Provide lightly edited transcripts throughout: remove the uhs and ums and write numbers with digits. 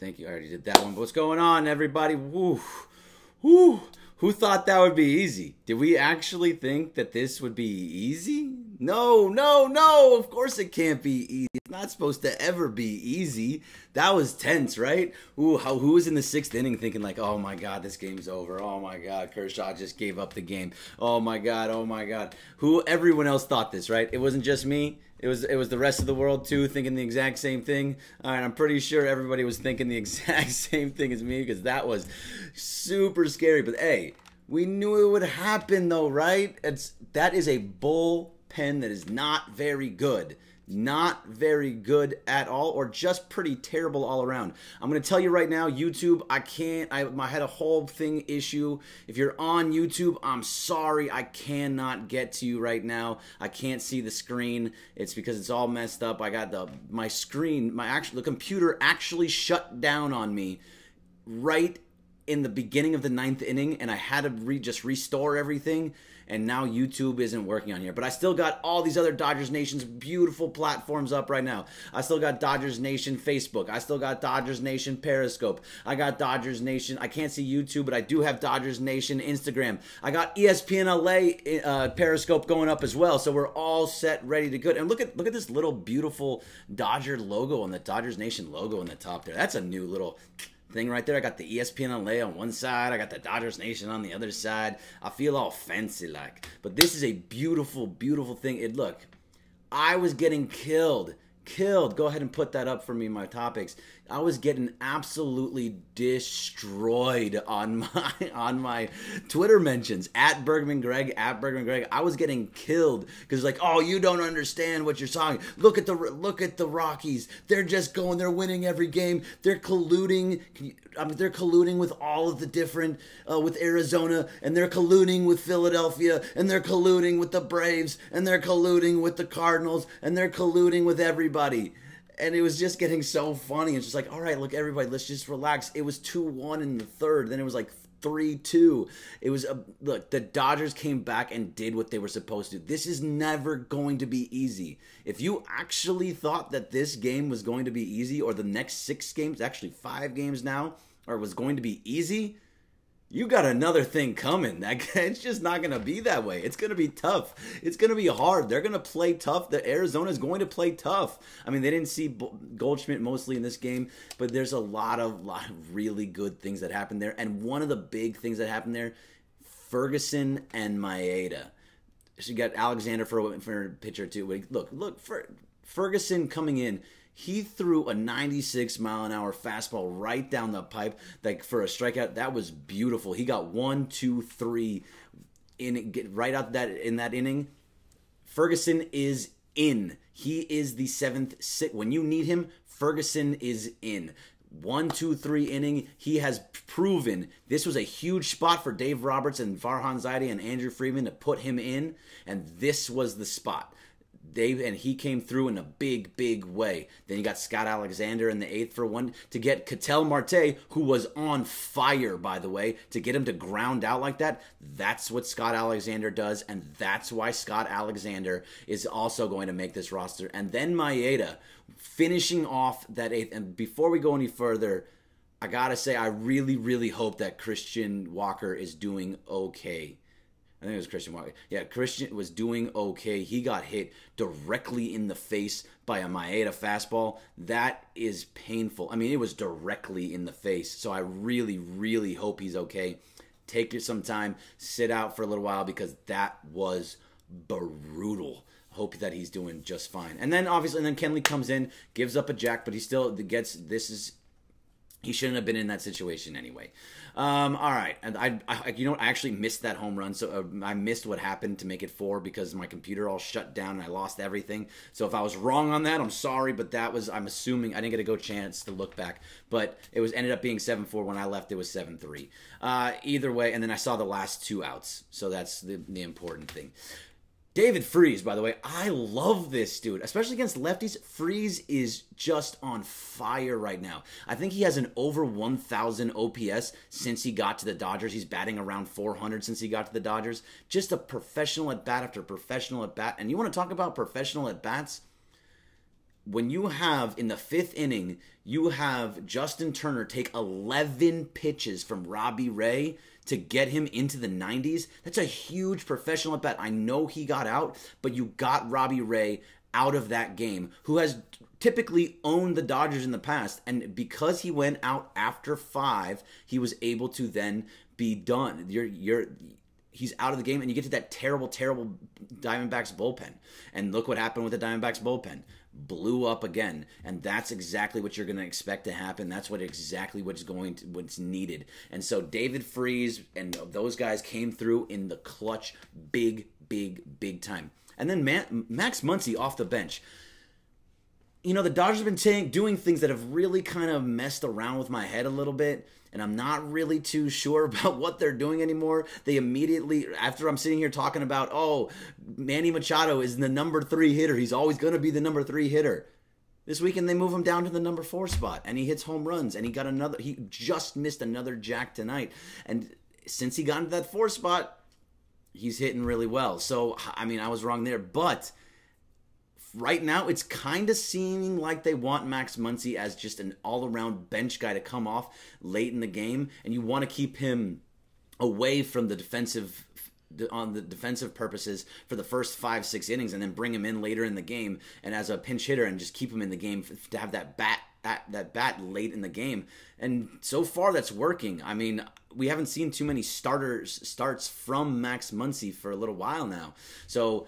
Thank you. I already did that one. But what's going on, everybody? Woo. Woo. Who thought that would be easy? Did we actually think that this would be easy? No, no, no. Of course it can't be easy. It's not supposed to ever be easy. That was tense, right? Ooh, who was in the sixth inning thinking like, oh my God, this game's over. Oh my God, Kershaw just gave up the game. Oh my God, oh my God. Everyone else thought this, right? It wasn't just me. It was the rest of the world too, thinking the exact same thing. All right, I'm pretty sure everybody was thinking the exact same thing as me because that was super scary. But hey, we knew it would happen though, right? That is a bullpen that is not very good. Not very good at all, or just pretty terrible all around. I'm going to tell you right now, YouTube, I had a whole thing issue. If you're on YouTube, I'm sorry, I cannot get to you right now. I can't see the screen. It's because it's all messed up. I got my screen, the computer actually shut down on me right in the beginning of the ninth inning, and I had to just restore everything. And now YouTube isn't working on here. But I still got all these other Dodgers Nation's beautiful platforms up right now. I still got Dodgers Nation Facebook. I still got Dodgers Nation Periscope. I got Dodgers Nation. I can't see YouTube, but I do have Dodgers Nation Instagram. I got ESPN LA Periscope going up as well. So we're all set, ready to go. And look at this little beautiful Dodger logo on the Dodgers Nation logo on the top there. That's a new little thing right there. I got the ESPN LA on one side. I got the Dodgers Nation on the other side. I feel all fancy like. But this is a beautiful, beautiful thing. Look, I was getting killed. Go ahead and put that up for me, my topics. I was getting absolutely destroyed on my Twitter mentions at Bergman Greg. I was getting killed because it's like, oh, you don't understand what you're talking. Look at the Rockies. They're just going. They're winning every game. They're colluding. They're colluding with all of the different with Arizona, and they're colluding with Philadelphia, and they're colluding with the Braves, and they're colluding with the Cardinals, and they're colluding with everybody. And it was just getting so funny. It's just like, all right, look, everybody, let's just relax. It was 2-1 in the third. Then it was like 3-2. It was, look, the Dodgers came back and did what they were supposed to. This is never going to be easy. If you actually thought that this game was going to be easy, or the next 6 games, actually 5 games now, or was going to be easy, you got another thing coming. It's just not going to be that way. It's going to be tough. It's going to be hard. They're going to play tough. The Arizona is going to play tough. I mean, they didn't see Goldschmidt mostly in this game, but there's a lot of really good things that happened there. And one of the big things that happened there, Ferguson and Maeda. So you got Alexander for a pitcher too. Look, Ferguson coming in. He threw a 96-mile-an-hour fastball right down the pipe, like for a strikeout. That was beautiful. He got 1, 2, 3 right out in that inning. Ferguson is in. He is the 7th. When you need him, Ferguson is in. 1, 2, 3 inning. He has proven this was a huge spot for Dave Roberts and Farhan Zaidi and Andrew Friedman to put him in, and this was the spot. He came through in a big, big way. Then you got Scott Alexander in the 8th for 1 to get Ketel Marte, who was on fire, by the way, to get him to ground out like that. That's what Scott Alexander does, and that's why Scott Alexander is also going to make this roster. And then Maeda finishing off that 8th. And before we go any further, I gotta say, I really, really hope that Christian Walker is doing okay. I think it was Christian Walker. Yeah, Christian was doing okay. He got hit directly in the face by a Maeda fastball. That is painful. I mean, it was directly in the face. So I really, really hope he's okay. Take some time, sit out for a little while because that was brutal. Hope that he's doing just fine. And then obviously, Kenley comes in, gives up a jack, but he still gets, he shouldn't have been in that situation anyway. All right, and I actually missed that home run, so I missed what happened to make it 4 because my computer all shut down and I lost everything. So if I was wrong on that, I'm sorry, but I'm assuming I didn't get a good chance to look back. But it ended up being 7-4. When I left, it was 7-3. Either way, and then I saw the last 2 outs, so that's the important thing. David Freese, by the way, I love this dude, especially against lefties. Freese is just on fire right now. I think he has an over 1,000 OPS since he got to the Dodgers. He's batting around 400 since he got to the Dodgers. Just a professional at bat after professional at bat. And you want to talk about professional at bats? when you have, in the 5th inning, you have Justin Turner take 11 pitches from Robbie Ray to get him into the 90s, that's a huge professional at bat. I know he got out, but you got Robbie Ray out of that game, who has typically owned the Dodgers in the past. And because he went out after 5, he was able to then be done. He's out of the game, and you get to that terrible Diamondbacks bullpen. And look what happened with the Diamondbacks bullpen. Blew up again, and that's exactly what you're going to expect to happen. That's what's needed. And so David Freese and those guys came through in the clutch, big time. And then Max Muncy off the bench. You know, the Dodgers have been doing things that have really kind of messed around with my head a little bit, and I'm not really too sure about what they're doing anymore. They immediately, after I'm sitting here talking about, oh, Manny Machado is the number 3 hitter. He's always going to be the number 3 hitter. This weekend they move him down to the number 4 spot, and he hits home runs, and he just missed another jack tonight. And since he got into that 4 spot, he's hitting really well. So, I mean, I was wrong there, but right now, it's kind of seeming like they want Max Muncy as just an all-around bench guy to come off late in the game, and you want to keep him away from the defensive purposes for the first 5-6 innings, and then bring him in later in the game and as a pinch hitter and just keep him in the game to have that bat late in the game. And so far, that's working. I mean, we haven't seen too many starts from Max Muncy for a little while now, so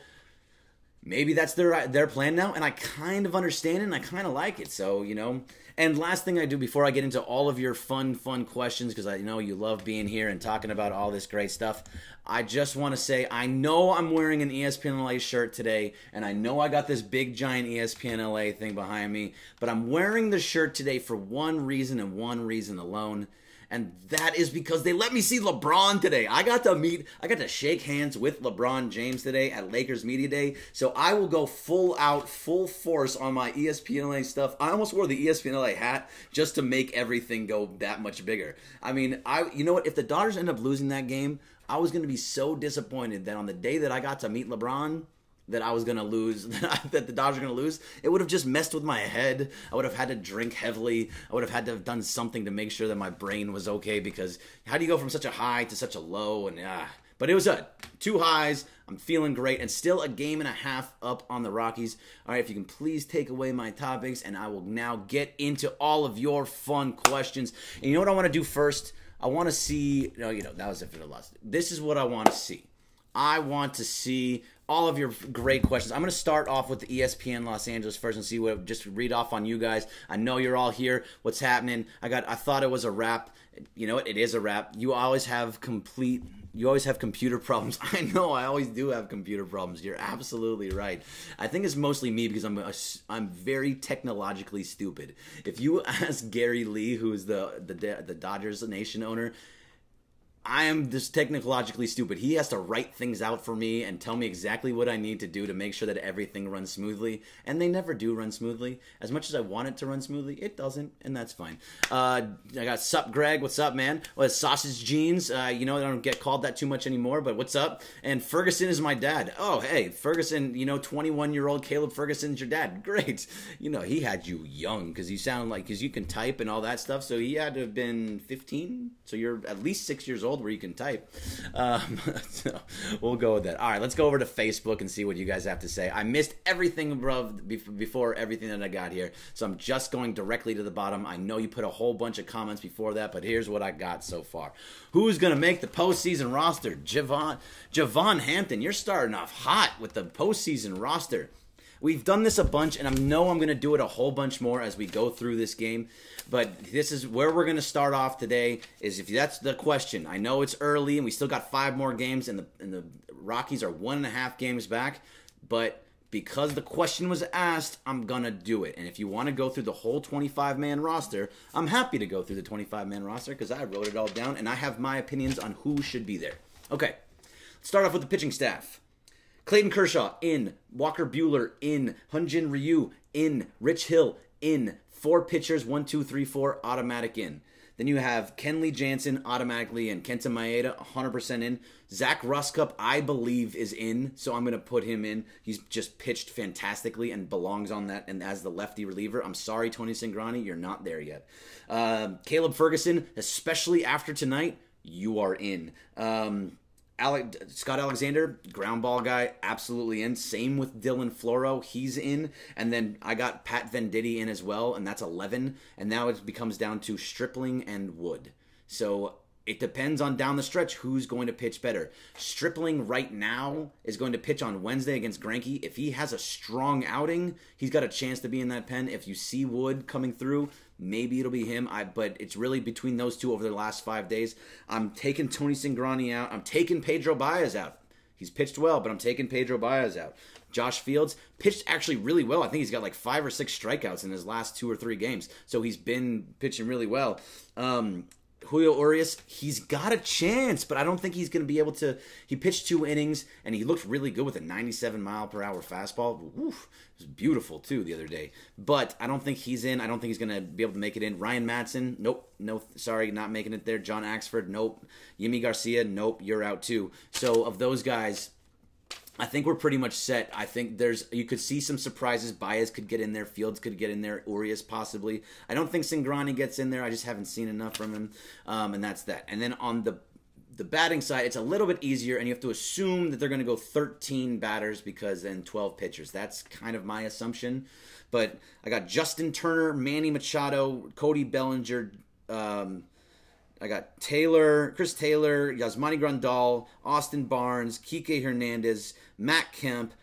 maybe that's their plan now, and I kind of understand it, and I kind of like it. So, you know. And last thing I do before I get into all of your fun questions, because I know you love being here and talking about all this great stuff, I just want to say, I know I'm wearing an ESPN LA shirt today, and I know I got this big, giant ESPN LA thing behind me, but I'm wearing the shirt today for one reason and one reason alone. And that is because they let me see LeBron today. I got to shake hands with LeBron James today at Lakers Media Day. So I will go full force on my ESPN LA stuff. I almost wore the ESPN LA hat just to make everything go that much bigger. I mean, you know what? If the Dodgers end up losing that game, I was going to be so disappointed that on the day that I got to meet LeBron, that I was going to lose, that the Dodgers were going to lose. It would have just messed with my head. I would have had to drink heavily. I would have had to have done something to make sure that my brain was okay, because how do you go from such a high to such a low? But it was 2 highs. I'm feeling great, and still a game and a half up on the Rockies. All right, if you can please take away my topics, and I will now get into all of your fun questions. And you know what I want to do first? I want to see, that was it for the last. This is what I want to see. I want to see all of your great questions. I'm going to start off with the ESPN Los Angeles first and see what, just read off on you guys. I know you're all here. What's happening? I thought it was a wrap. You know what? It is a wrap. You always have computer problems. I know I always do have computer problems. You're absolutely right. I think it's mostly me because I'm very technologically stupid. If you ask Gary Lee, who is the Dodgers Nation owner, I am just technologically stupid. He has to write things out for me and tell me exactly what I need to do to make sure that everything runs smoothly. And they never do run smoothly. As much as I want it to run smoothly, it doesn't, and that's fine. I got Sup Greg. What's up, man? Well, Sausage Jeans. I don't get called that too much anymore, but what's up? And Ferguson is my dad. Oh, hey, Ferguson, 21-year-old Caleb Ferguson's your dad. Great. He had you young because you can type and all that stuff. So he had to have been 15. So you're at least 6 years old where you can type. So we'll go with that. All right, let's go over to Facebook and see what you guys have to say. I missed everything before everything that I got here, so I'm just going directly to the bottom. I know you put a whole bunch of comments before that, but here's what I got so far. Who's going to make the postseason roster? Javon Hampton, you're starting off hot with the postseason roster. We've done this a bunch, and I know I'm going to do it a whole bunch more as we go through this game. But this is where we're going to start off today, is if that's the question. I know it's early, and we still got 5 more games, and the Rockies are 1.5 games back. But because the question was asked, I'm going to do it. And if you want to go through the whole 25-man roster, I'm happy to go through the 25-man roster because I wrote it all down, and I have my opinions on who should be there. Okay, let's start off with the pitching staff. Clayton Kershaw, in. Walker Buehler, in. Hyun-Jin Ryu, in. Rich Hill, in. 4 pitchers, 1, 2, 3, 4, automatic in. Then you have Kenley Jansen automatically and Kenta Maeda 100% in. Zach Ruskup, I believe, is in, so I'm going to put him in. He's just pitched fantastically and belongs on that. And as the lefty reliever, I'm sorry, Tony Cingrani, you're not there yet. Caleb Ferguson, especially after tonight, you are in. Scott Alexander, ground ball guy, absolutely in. Same with Dylan Floro, he's in. And then I got Pat Venditti in as well, and that's 11. And now it becomes down to Stripling and Wood. So it depends on down the stretch who's going to pitch better. Stripling right now is going to pitch on Wednesday against Greinke. If he has a strong outing, he's got a chance to be in that pen. If you see Wood coming through, maybe it'll be him. But it's really between those two over the last 5 days. I'm taking Tony Cingrani out. I'm taking Pedro Baez out. He's pitched well, but I'm taking Pedro Baez out. Josh Fields pitched actually really well. I think he's got like 5 or 6 strikeouts in his last 2 or 3 games. So he's been pitching really well. Julio Urias, he's got a chance, but I don't think he's going to be able to. He pitched 2 innings, and he looked really good with a 97-mile-per-hour fastball. Oof, it was beautiful, too, the other day. But I don't think he's in. I don't think he's going to be able to make it in. Ryan Madsen, nope. No, sorry, not making it there. John Axford, nope. Yimi Garcia, nope, you're out, too. So of those guys, I think we're pretty much set. I think you could see some surprises. Baez could get in there. Fields could get in there. Urias possibly. I don't think Cingrani gets in there. I just haven't seen enough from him. And that's that. And then on the batting side, it's a little bit easier, and you have to assume that they're going to go 13 batters because then 12 pitchers. That's kind of my assumption. But I got Justin Turner, Manny Machado, Cody Bellinger, I got Chris Taylor, Yasmani Grandal, Austin Barnes, Kike Hernandez, Matt Kemp,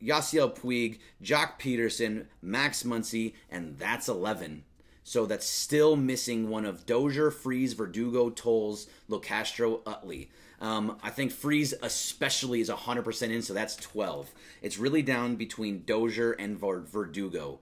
Yasiel Puig, Jock Peterson, Max Muncy, and that's 11. So that's still missing one of Dozier, Freese, Verdugo, Tolles, Locastro, Utley. I think Freese especially is 100% in, so that's 12. It's really down between Dozier and Verdugo.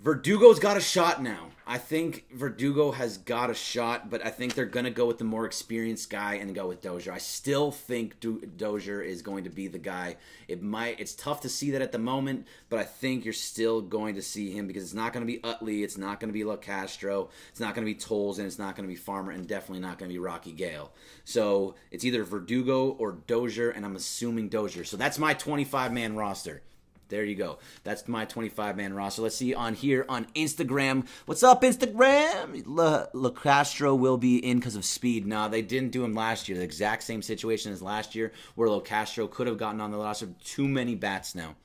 Verdugo's got a shot now. I think Verdugo has got a shot, but I think they're going to go with the more experienced guy and go with Dozier. I still think Dozier is going to be the guy. It's tough to see that at the moment, but I think you're still going to see him because it's not going to be Utley, it's not going to be Locastro, it's not going to be Tolles, and it's not going to be Farmer, and definitely not going to be Rocky Gale. So it's either Verdugo or Dozier, and I'm assuming Dozier. So that's my 25-man roster. There you go. That's my 25-man roster. Let's see on here on Instagram. What's up, Instagram? Locastro will be in because of speed. No, they didn't do him last year. The exact same situation as last year where Locastro could have gotten on the roster. Too many bats now.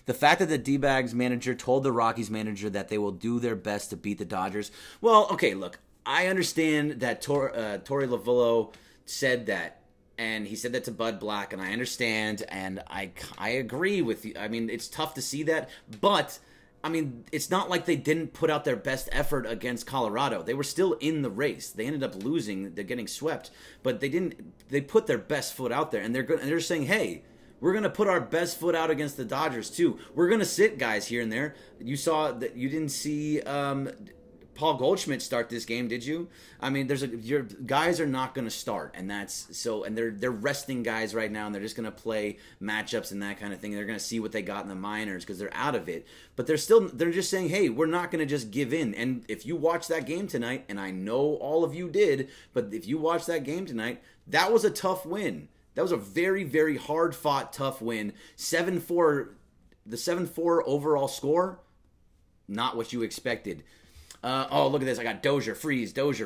The fact that the D-Bags manager told the Rockies manager that they will do their best to beat the Dodgers. Well, okay, look. I understand that Torey Lovullo said that. And he said that to Bud Black, and I understand, and I agree with you. I mean, it's tough to see that, but, I mean, it's not like they didn't put out their best effort against Colorado. They were still in the race. They ended up losing. They're getting swept, but they put their best foot out there, and they're saying, hey, we're going to put our best foot out against the Dodgers, too. We're going to sit guys here and there. You saw that you didn't see Paul Goldschmidt start this game, did you? I mean, your guys are not going to start, and they're resting guys right now, and they're just going to play matchups and that kind of thing. They're going to see what they got in the minors because they're out of it, but they're just saying, hey, we're not going to just give in. And if you watch that game tonight, and I know all of you did, but if you watch that game tonight, that was a tough win. That was a very, very hard-fought, tough win. 7-4, the 7-4 overall score, not what you expected. Oh, look at this. I got Dozier, Freese, Dozier,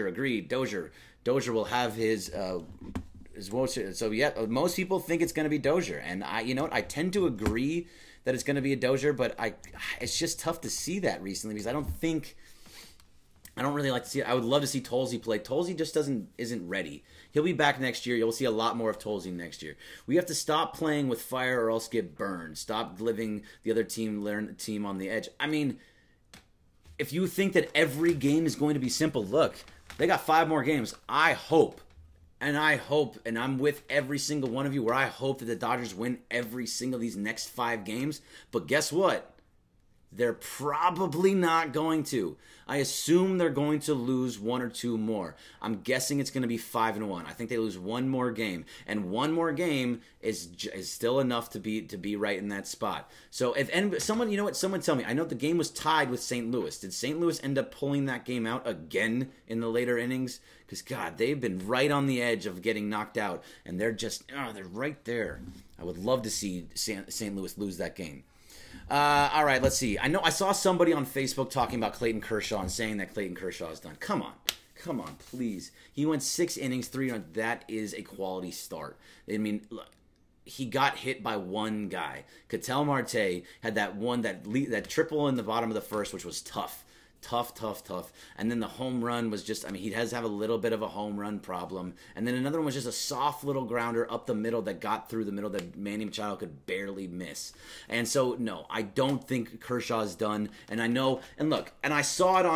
agreed. Dozier will have his so yeah, most people think it's going to be Dozier, and I tend to agree that it's going to be a Dozier, but it's just tough to see that recently because I don't really like to see it. I would love to see Tolles play. Tolles just isn't ready. He'll be back next year. You'll see a lot more of Tolles next year. We have to stop playing with fire or else get burned. Stop living the other team on the edge. I mean, if you think that every game is going to be simple, look, they got 5 more games. I hope, and I'm with every single one of you where I hope that the Dodgers win every single of these next 5 games. But guess what? They're probably not going to. I assume they're going to lose one or two more. I'm guessing it's going to be 5-1. I think they lose one more game, and one more game is still enough to be right in that spot. So someone tell me. I know the game was tied with St. Louis. Did St. Louis end up pulling that game out again in the later innings? Because God, they've been right on the edge of getting knocked out, and they're right there. I would love to see St. Louis lose that game. All right, let's see. I saw somebody on Facebook talking about Clayton Kershaw and saying that Clayton Kershaw is done. Come on, please. He went 6 innings, 3 runs. That is a quality start. I mean, look, he got hit by one guy. Ketel Marte had that triple in the bottom of the first, which was tough. And then the home run was just, he does have a little bit of a home run problem. And then another one was just a soft little grounder up the middle that got through the middle that Manny Machado could barely miss. And so, no, I don't think Kershaw's done. And I know, and look, and I saw it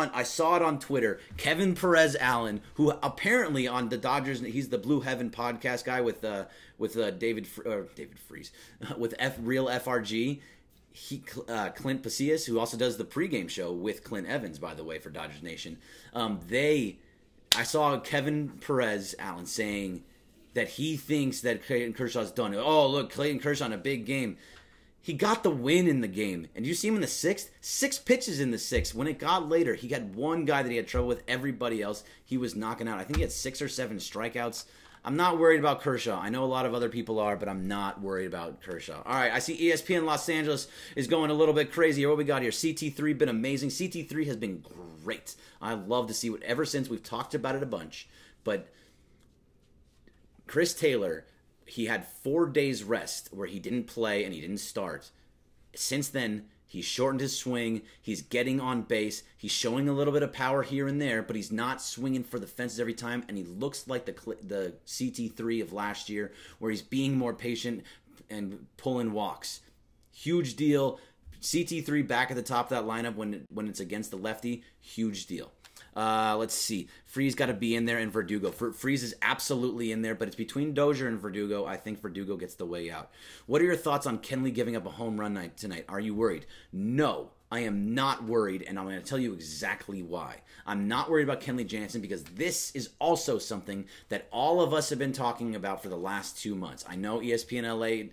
on Twitter. Kevin Perez Allen, who apparently on the Dodgers, he's the Blue Heaven podcast guy with David Freese, with Real FRG. Clint Pasillas, who also does the pregame show with Clint Evans, by the way, for Dodgers Nation. I saw Kevin Perez Allen saying that he thinks that Clayton Kershaw's done. Oh, look, Clayton Kershaw in a big game. He got the win in the game. And you see him in the 6th? 6 pitches in the 6th. When it got later, he had one guy that he had trouble with. Everybody else he was knocking out. I think he had 6 or 7 strikeouts. I'm not worried about Kershaw. I know a lot of other people are, but I'm not worried about Kershaw. All right, I see ESPN Los Angeles is going a little bit crazy. What we got here? CT3 been amazing. CT3 has been great. I love to see it ever since. We've talked about it a bunch. But Chris Taylor, he had 4 days rest where he didn't play and he didn't start. Since then, he's shortened his swing. He's getting on base. He's showing a little bit of power here and there, but he's not swinging for the fences every time. And he looks like the CT3 of last year, where he's being more patient and pulling walks. Huge deal. CT3 back at the top of that lineup when it's against the lefty. Huge deal. Let's see. Freese got to be in there, and Verdugo. Freese is absolutely in there, but it's between Dozier and Verdugo. I think Verdugo gets the way out. What are your thoughts on Kenley giving up a home run tonight? Are you worried? No, I am not worried, and I'm going to tell you exactly why. I'm not worried about Kenley Jansen because this is also something that all of us have been talking about for the last 2 months. I know ESPN LA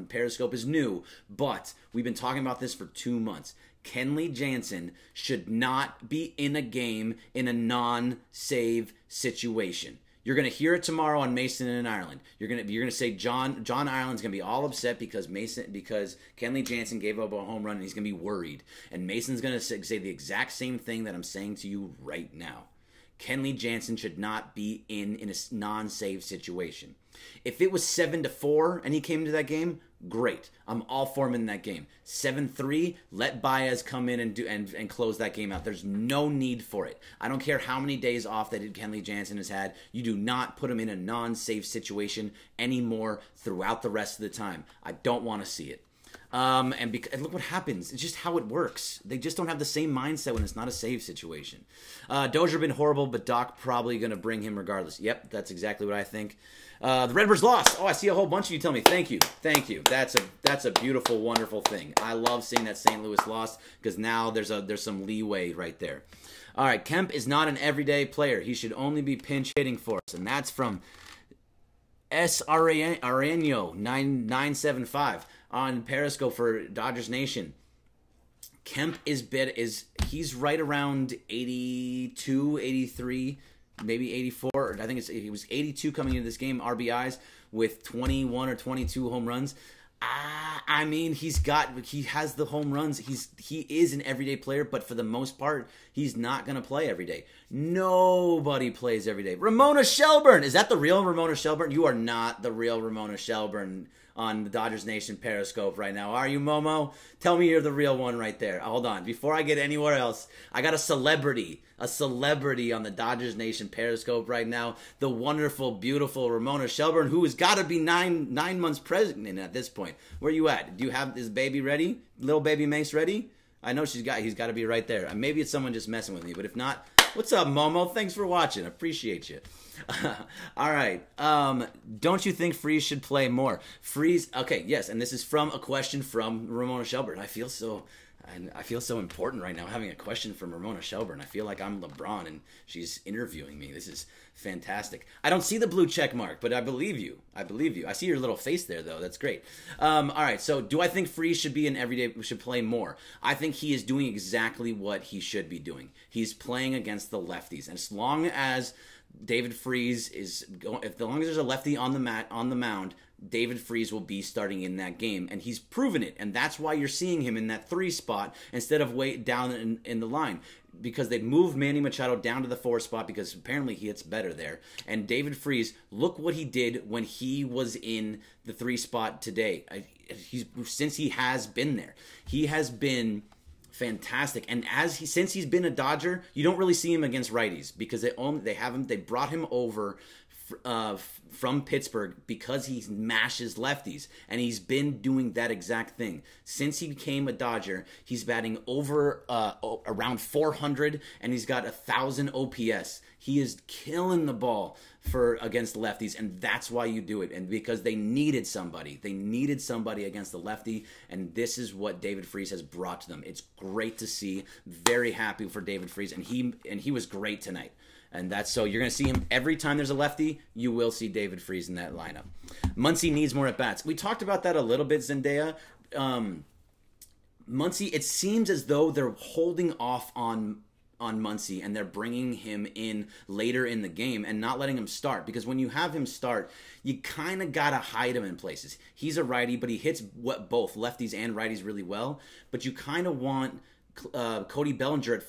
Periscope is new, but we've been talking about this for 2 months. Kenley Jansen should not be in a game in a non-save situation. You're going to hear it tomorrow on Mason and Ireland. You're going to say John Ireland's going to be all upset because Kenley Jansen gave up a home run and he's going to be worried. And Mason's going to say the exact same thing that I'm saying to you right now. Kenley Jansen should not be in a non-save situation. If it was 7-4 and he came to that game, great. I'm all for him in that game. 7-3, let Baez come in and close that game out. There's no need for it. I don't care how many days off that Kenley Jansen has had. You do not put him in a non-save situation anymore throughout the rest of the time. I don't want to see it. And look what happens. It's just how it works. They just don't have the same mindset when it's not a save situation. Dozier been horrible, but Doc probably going to bring him regardless. Yep, that's exactly what I think. The Redbirds lost. Oh, I see a whole bunch of you tell me. Thank you. That's a beautiful, wonderful thing. I love seeing that St. Louis lost because now there's some leeway right there. All right, Kemp is not an everyday player. He should only be pinch hitting for us, and that's from S. Areno 975 on Periscope for Dodgers Nation. Kemp he's right around 82, 83, maybe 84. I think he was 82 coming into this game, RBIs with 21 or 22 home runs. I mean, he has the home runs. He is an everyday player, but for the most part, he's not going to play every day. Nobody plays every day. Ramona Shelburne. Is that the real Ramona Shelburne? You are not the real Ramona Shelburne on the Dodgers Nation Periscope right now. Are you, Momo? Tell me you're the real one right there. Hold on. Before I get anywhere else, I got a celebrity on the Dodgers Nation Periscope right now. The wonderful, beautiful Ramona Shelburne, who has got to be nine months pregnant at this point. Where you at? Do you have this baby ready? Little baby Mace ready? I know he's got to be right there. Maybe it's someone just messing with me, but if not, what's up, Momo? Thanks for watching. Appreciate you. All right. Don't you think Freese should play more? Freese, okay, yes, and this is from a question from Ramona Shelburne. I feel so And I feel so important right now having a question from Ramona Shelburne. I feel like I'm LeBron and she's interviewing me. This is fantastic. I don't see the blue check mark, but I believe you. I believe you. I see your little face there, though. That's great. All right, so do I think Freese should be an everyday, should play more? I think he is doing exactly what he should be doing. He's playing against the lefties. And as long as David Freese is going, as long as there's a lefty on the mound, David Freese will be starting in that game, and he's proven it, and that's why you're seeing him in that 3 spot instead of way down in the line, because they've moved Manny Machado down to the 4 spot because apparently he hits better there. And David Freese, look what he did when he was in the 3 spot today. Since he has been there, he has been fantastic. And since he's been a Dodger, you don't really see him against righties because they brought him over from Pittsburgh because he mashes lefties, and he's been doing that exact thing since he became a Dodger. He's batting over around 400, and he's got 1,000 OPS. He is killing the ball against lefties, and that's why you do it. And because they needed somebody against the lefty, and this is what David Freese has brought to them. It's great to see. Very happy for David Freese, and he was great tonight. And that's so you're going to see him every time there's a lefty. You will see David Freese in that lineup. Muncy needs more at bats. We talked about that a little bit, Zendaya. Muncy, it seems as though they're holding off on Muncy, and they're bringing him in later in the game and not letting him start, because when you have him start, you kind of gotta hide him in places. He's a righty, but he hits both lefties and righties really well. But you kind of want Cody Bellinger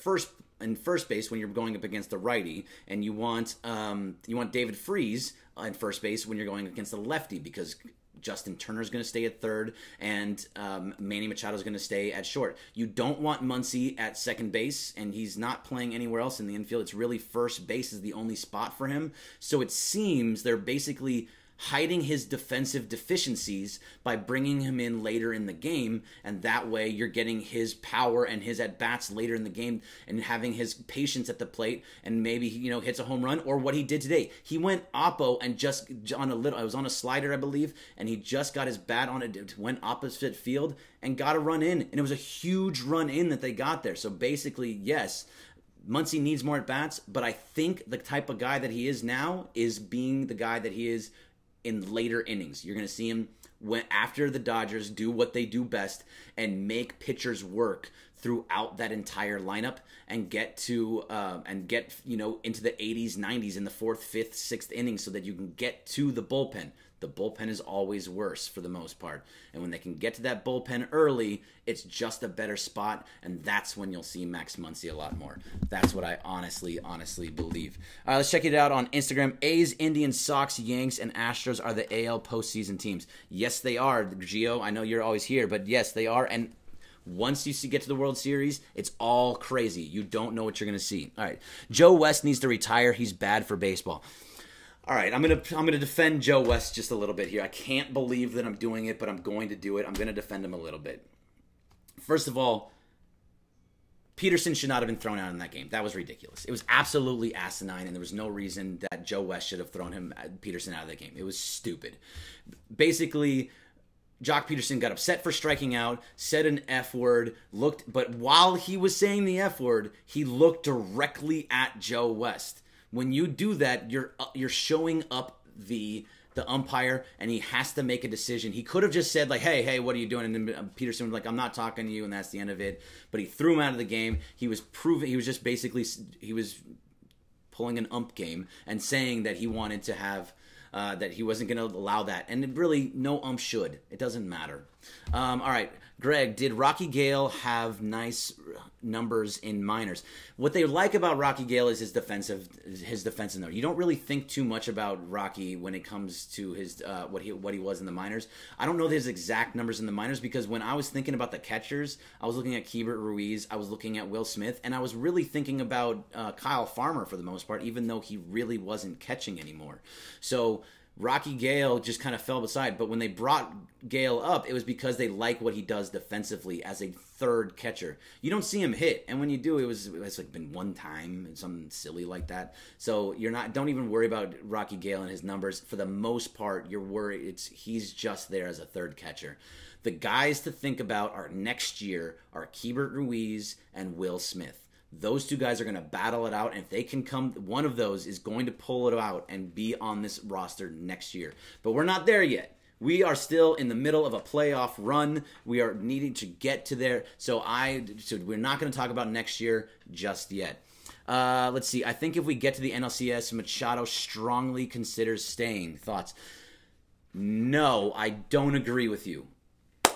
in first base when you're going up against the righty, and you want David Freese in first base when you're going against the lefty, because Justin Turner's going to stay at third, and Manny Machado's going to stay at short. You don't want Muncy at second base, and he's not playing anywhere else in the infield. It's really first base is the only spot for him. So it seems they're basically hiding his defensive deficiencies by bringing him in later in the game, and that way you're getting his power and his at-bats later in the game and having his patience at the plate, and maybe he hits a home run, or what he did today. He went oppo and just on it was on a slider, I believe, and he just got his bat on it, went opposite field and got a run in, and it was a huge run in that they got there. So basically, yes, Muncy needs more at-bats, but I think the type of guy that he is now is being the guy that he is in later innings. You're going to see him after the Dodgers do what they do best and make pitchers work throughout that entire lineup and get into the 80s, 90s in the 4th, 5th, 6th innings so that you can get to the bullpen. The bullpen is always worse for the most part. And when they can get to that bullpen early, it's just a better spot, and that's when you'll see Max Muncy a lot more. That's what I honestly believe. All right, let's check it out on Instagram. A's, Indians, Sox, Yanks, and Astros are the AL postseason teams. Yes, they are. Gio, I know you're always here, but yes, they are. And once you get to the World Series, it's all crazy. You don't know what you're going to see. All right, Joe West needs to retire. He's bad for baseball. All right, I'm gonna defend Joe West just a little bit here. I can't believe that I'm doing it, but I'm going to do it. I'm going to defend him a little bit. First of all, Peterson should not have been thrown out in that game. That was ridiculous. It was absolutely asinine, and there was no reason that Joe West should have thrown Peterson out of that game. It was stupid. Basically, Jock Peterson got upset for striking out, said an F word, but while he was saying the F word, he looked directly at Joe West. When you do that, you're showing up the umpire, and he has to make a decision. He could have just said, like, hey, what are you doing? And then Peterson was like, I'm not talking to you, and that's the end of it. But he threw him out of the game. He was pulling an ump game and saying that he wanted to have that he wasn't going to allow that. And really, no ump should. It doesn't matter. All right, Greg, did Rocky Gale have nice numbers in minors? What they like about Rocky Gale is his defensive number. You don't really think too much about Rocky when it comes to his what he was in the minors. I don't know his exact numbers in the minors, because when I was thinking about the catchers, I was looking at Keibert Ruiz, I was looking at Will Smith, and I was really thinking about Kyle Farmer for the most part, even though he really wasn't catching anymore. So Rocky Gale just kind of fell beside, but when they brought Gale up, it was because they like what he does defensively as a third catcher. You don't see him hit, and when you do, it's like been one time, something silly like that. So don't even worry about Rocky Gale and his numbers. For the most part, you're worried he's just there as a third catcher. The guys to think about are next year are Keibert Ruiz and Will Smith. Those two guys are going to battle it out, and if they can come, one of those is going to pull it out and be on this roster next year. But we're not there yet. We are still in the middle of a playoff run. We are needing to get to there. So we're not going to talk about next year just yet. Let's see. I think if we get to the NLCS, Machado strongly considers staying. Thoughts? No, I don't agree with you.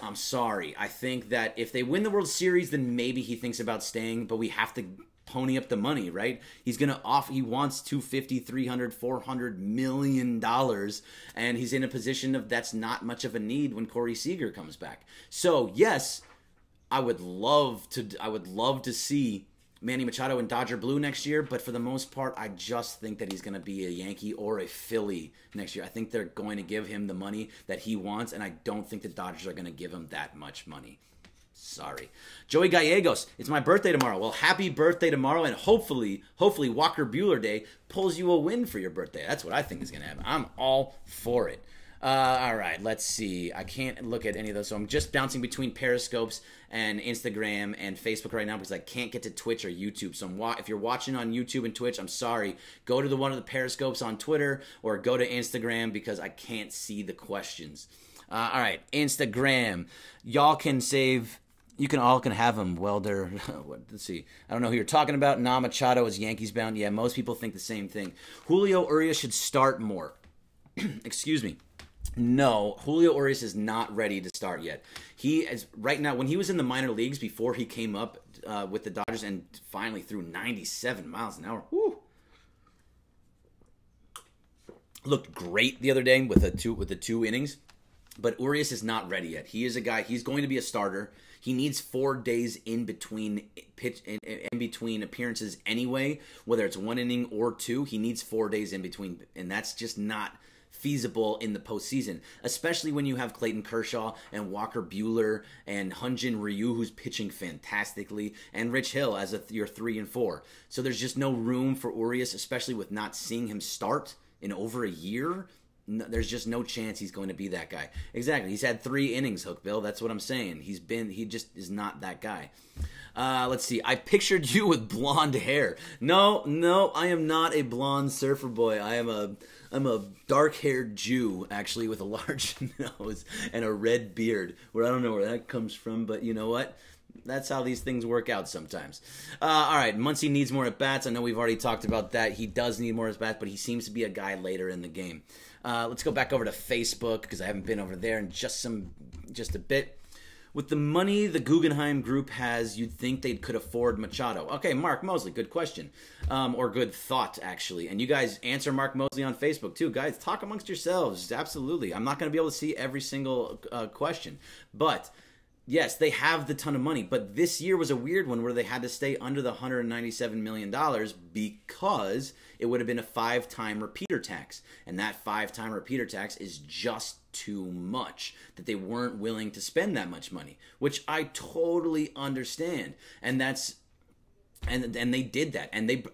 I'm sorry. I think that if they win the World Series, then maybe he thinks about staying, but we have to pony up the money, right? He's going to offer, he wants $250, $300, $400 million, and he's in a position of that's not much of a need when Corey Seager comes back. So, yes, I would love to see Manny Machado in Dodger blue next year, but for the most part, I just think that he's going to be a Yankee or a Philly next year. I think they're going to give him the money that he wants, and I don't think the Dodgers are going to give him that much money. Sorry. Joey Gallegos, it's my birthday tomorrow. Well, happy birthday tomorrow, and hopefully Walker Buehler Day pulls you a win for your birthday. That's what I think is going to happen. I'm all for it. All right, let's see. I can't look at any of those, so I'm just bouncing between Periscopes and Instagram and Facebook right now because I can't get to Twitch or YouTube. So if you're watching on YouTube and Twitch, I'm sorry. Go to one of the Periscopes on Twitter or go to Instagram because I can't see the questions. All right, Instagram. Y'all can save... You can have him, Welder. Let's see. I don't know who you're talking about. Machado is Yankees bound. Yeah, most people think the same thing. Julio Urias should start more. Excuse me. No, Julio Urias is not ready to start yet. He is right now. When he was in the minor leagues before he came up with the Dodgers and finally threw 97 miles an hour, looked great the other day with the two innings. But Urias is not ready yet. He is a guy. He's going to be a starter. He needs 4 days in between appearances anyway, whether it's 1 inning or 2. He needs 4 days in between, and that's just not feasible in the postseason, especially when you have Clayton Kershaw and Walker Buehler and Hyun-Jin Ryu, who's pitching fantastically, and Rich Hill as your 3 and 4. So there's just no room for Urias, especially with not seeing him start in over a year. No, there's just no chance he's going to be that guy. Exactly. He's had 3 innings, Hook Bill. That's what I'm saying. He just is not that guy. Let's see. I pictured you with blonde hair. No, I am not a blonde surfer boy. I'm a dark-haired Jew, actually, with a large nose and a red beard. Where I don't know where that comes from, but you know what? That's how these things work out sometimes. All right, Muncy needs more at-bats. I know we've already talked about that. He does need more at-bats, but he seems to be a guy later in the game. Let's go back over to Facebook because I haven't been over there in just a bit. With the money the Guggenheim Group has, you'd think they could afford Machado. Okay, Mark Mosley, good question. Or good thought, actually. And you guys answer Mark Mosley on Facebook, too. Guys, talk amongst yourselves. Absolutely. I'm not going to be able to see every single question. But, yes, they have the ton of money. But this year was a weird one where they had to stay under the $197 million because it would have been a 5-time repeater tax. And that 5-time repeater tax is just too much, that they weren't willing to spend that much money, which I totally understand. And that's and they did that.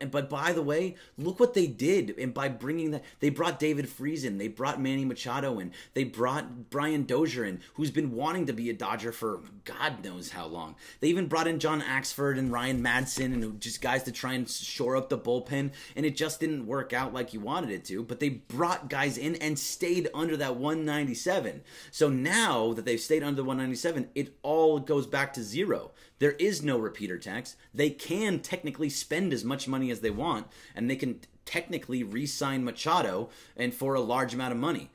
But by the way, look what they did. And by bringing that, they brought David Freese in, they brought Manny Machado in, they brought Brian Dozier in, who's been wanting to be a Dodger for God knows how long. They even brought in John Axford and Ryan Madsen and just guys to try and shore up the bullpen, and it just didn't work out like you wanted it to. But they brought guys in and stayed under that 197. So now that they've stayed under the 197, it all goes back to zero. There is no repeater tax. They can technically spend as much money as they want, and they can technically re-sign Machado and for a large amount of money.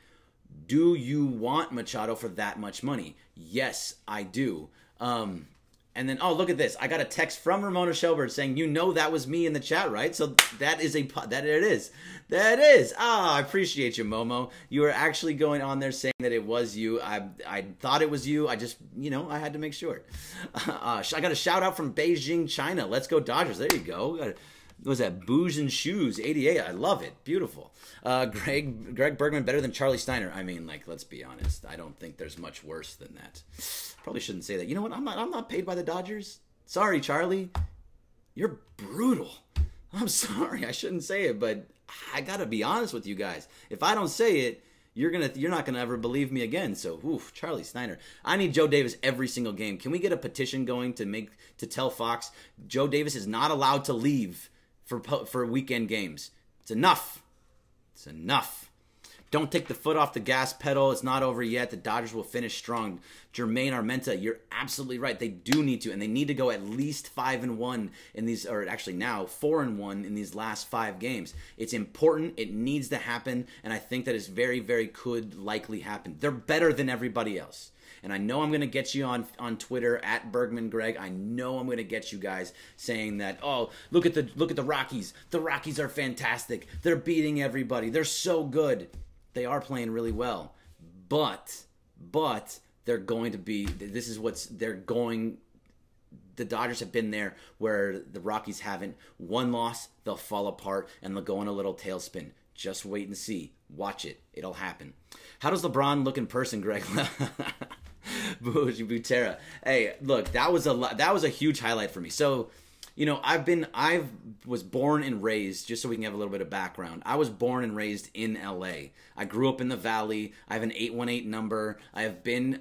Do you want Machado for that much money? Yes, I do. And then, oh, look at this. I got a text from Ramona Shelbert saying, you know that was me in the chat, right? So that it is. That is. Ah, I appreciate you, Momo. You were actually going on there saying that it was you. I thought it was you. I just, I had to make sure. I got a shout out from Beijing, China. Let's go Dodgers. There you go. What was that? Booze and Shoes, 88. I love it. Beautiful. Greg Bergman better than Charlie Steiner. I mean, let's be honest. I don't think there's much worse than that. Probably shouldn't say that. You know what? I'm not paid by the Dodgers. Sorry, Charlie. You're brutal. I'm sorry. I shouldn't say it, but I got to be honest with you guys. If I don't say it, you're not gonna ever believe me again. So, oof, Charlie Snyder. I need Joe Davis every single game. Can we get a petition going to tell Fox Joe Davis is not allowed to leave for weekend games? It's enough. It's enough. Don't take the foot off the gas pedal. It's not over yet. The Dodgers will finish strong. Jermaine Armenta, you're absolutely right. They do need to, and they need to go at least 5-1 in these, or actually now 4-1 in these last 5 games. It's important. It needs to happen, and I think that is very, very could likely happen. They're better than everybody else. And I know I'm going to get you on Twitter at Bergman Greg. I know I'm going to get you guys saying that, oh, look at the Rockies. The Rockies are fantastic. They're beating everybody. They're so good. They are playing really well. But they're going to be, the Dodgers have been there where the Rockies haven't. One loss, they'll fall apart and they'll go in a little tailspin. Just wait and see. Watch it. It'll happen. How does LeBron look in person, Greg? Butera. Hey, look, that was a huge highlight for me. So, you know, I was born and raised, just so we can have a little bit of background. I was born and raised in LA. I grew up in the Valley. I have an 818 number. I have been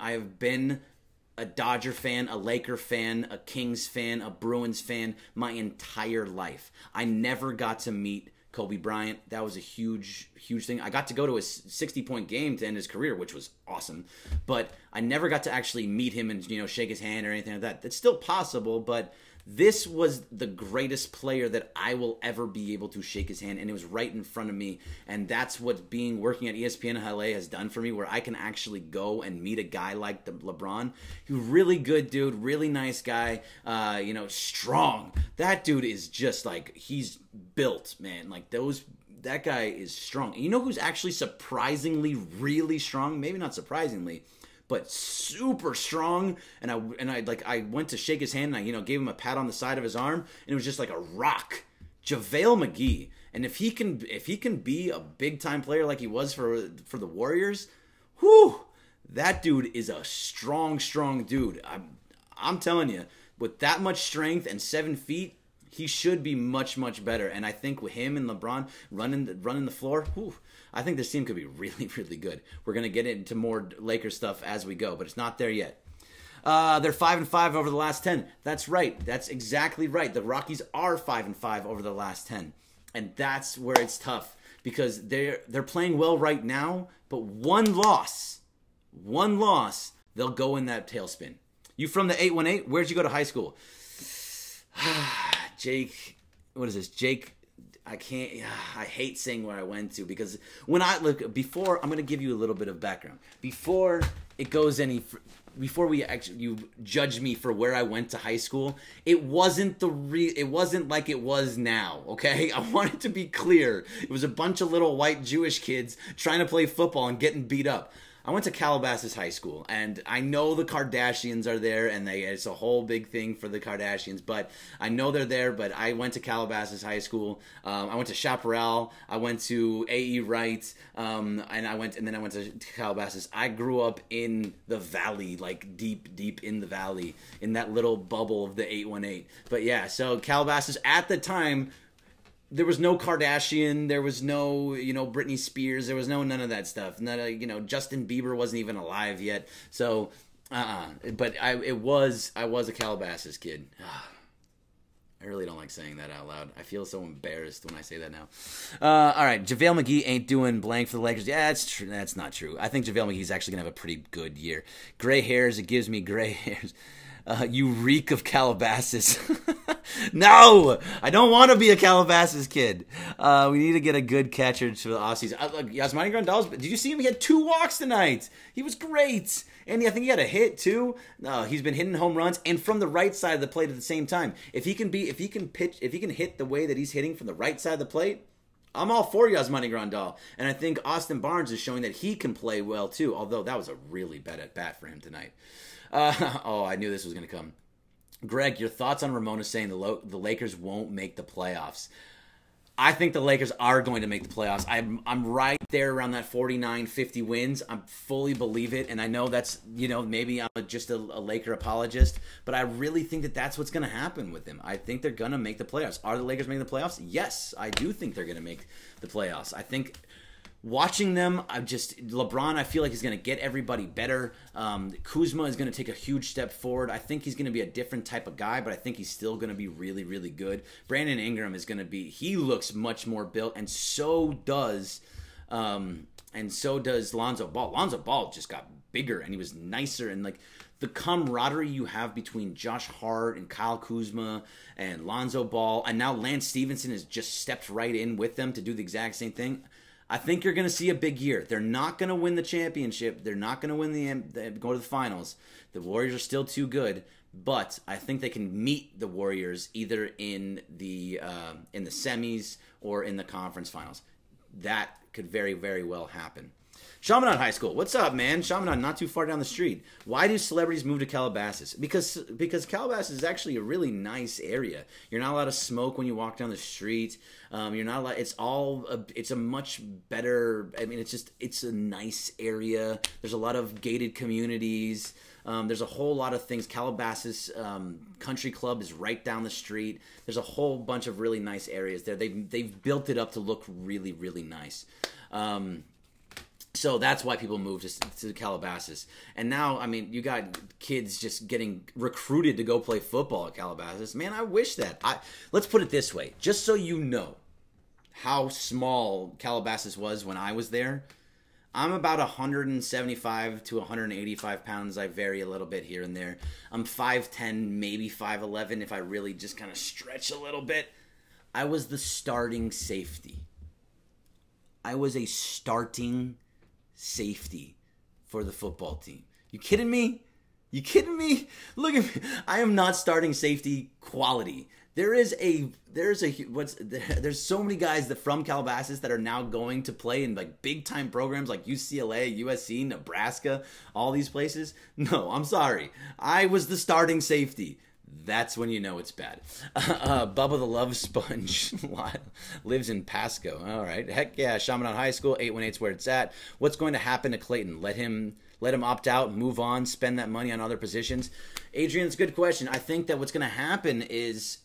a Dodger fan, a Laker fan, a Kings fan, a Bruins fan my entire life. I never got to meet Kobe Bryant. That was a huge thing. I got to go to a 60-point game to end his career, which was awesome. But I never got to actually meet him and, you know, shake his hand or anything like that. It's still possible, but this was the greatest player that I will ever be able to shake his hand, and it was right in front of me. And that's what working at ESPN LA has done for me, where I can actually go and meet a guy like the LeBron. He was really good dude, really nice guy, you know, strong. That dude is just like, he's built, man. Like that guy is strong. And you know who's actually surprisingly really strong? Maybe not surprisingly, but super strong. And I went to shake his hand and I, you know, gave him a pat on the side of his arm, and it was just like a rock. JaVale McGee. And if he can be a big time player like he was for the Warriors, whew, that dude is a strong dude. I'm telling you, with that much strength and 7 feet, he should be much better. And I think with him and LeBron running the floor, whew, I think this team could be really, really good. We're going to get into more Lakers stuff as we go, but it's not there yet. They're 5-5 over the last 10. That's right. That's exactly right. The Rockies are 5-5 over the last 10. And that's where it's tough, because they're playing well right now, but one loss, they'll go in that tailspin. You from the 818? Where'd you go to high school? Jake, what is this? Jake, I hate saying where I went to, because when I'm going to give you a little bit of background. Before you judge me for where I went to high school, it wasn't like it was now, okay? I want it to be clear. It was a bunch of little white Jewish kids trying to play football and getting beat up. I went to Calabasas High School, and I know the Kardashians are there, and it's a whole big thing for the Kardashians, but I know they're there. But I went to Calabasas High School. I went to Chaparral. I went to A.E. Wright, and then I went to Calabasas. I grew up in the Valley, like deep in the Valley, in that little bubble of the 818. But yeah, so Calabasas at the time, there was no Kardashian, there was no, you know, Britney Spears, there was none of that stuff. You know, Justin Bieber wasn't even alive yet. So, but I was a Calabasas kid. I really don't like saying that out loud. I feel so embarrassed when I say that now. All right, JaVale McGee ain't doing blank for the Lakers. Yeah, that's true. That's not true. I think JaVale McGee's actually going to have a pretty good year. Gray hairs, it gives me gray hairs. You reek of Calabasas. No, I don't want to be a Calabasas kid. We need to get a good catcher to the offseason. Yasmani Grandal, did you see him? He had 2 walks tonight. He was great. And I think he had a hit too. He's been hitting home runs and from the right side of the plate at the same time. If he can hit the way that he's hitting from the right side of the plate, I'm all for Yasmani Grandal. And I think Austin Barnes is showing that he can play well too, although that was a really bad at bat for him tonight. I knew this was going to come. Greg, your thoughts on Ramona saying the Lakers won't make the playoffs? I think the Lakers are going to make the playoffs. I'm right there around that 49, 50 wins. I fully believe it, and I know that's, you know, maybe I'm just a Laker apologist, but I really think that that's what's going to happen with them. I think they're going to make the playoffs. Are the Lakers making the playoffs? Yes, I do think they're going to make the playoffs. I think watching them, LeBron, I feel like he's going to get everybody better. Kuzma is going to take a huge step forward. I think he's going to be a different type of guy, but I think he's still going to be really, really good. Brandon Ingram is going to be, he looks much more built, and so does Lonzo Ball. Lonzo Ball just got bigger, and he was nicer, and like the camaraderie you have between Josh Hart and Kyle Kuzma and Lonzo Ball, and now Lance Stevenson has just stepped right in with them to do the exact same thing. I think you're going to see a big year. They're not going to win the championship. They're not going to win go to the finals. The Warriors are still too good, but I think they can meet the Warriors either in the semis or in the conference finals. That could very, very well happen. Chaminade High School. What's up, man? Chaminade, not too far down the street. Why do celebrities move to Calabasas? Because Calabasas is actually a really nice area. You're not allowed to smoke when you walk down the street. You're not allowed. It's a much better. I mean, it's a nice area. There's a lot of gated communities. There's a whole lot of things. Calabasas Country Club is right down the street. There's a whole bunch of really nice areas there. They've built it up to look really, really nice. So that's why people move to Calabasas. And now, I mean, you got kids just getting recruited to go play football at Calabasas. Man, I wish that. Let's put it this way. Just so you know how small Calabasas was when I was there, I'm about 175 to 185 pounds. I vary a little bit here and there. I'm 5'10", maybe 5'11", if I really just kind of stretch a little bit. I was the starting safety. I was a starting safety for the football team. You kidding me? You kidding me? Look at me. I am not starting safety quality. There's so many guys that from Calabasas that are now going to play in like big time programs like UCLA, USC, Nebraska, all these places. No, I'm sorry. I was the starting safety. That's when you know it's bad. Bubba the Love Sponge lives in Pasco. All right. Heck yeah. Chaminade High School, 818's where it's at. What's going to happen to Clayton? Let him opt out, move on, spend that money on other positions? Adrian, it's a good question. I think that what's going to happen is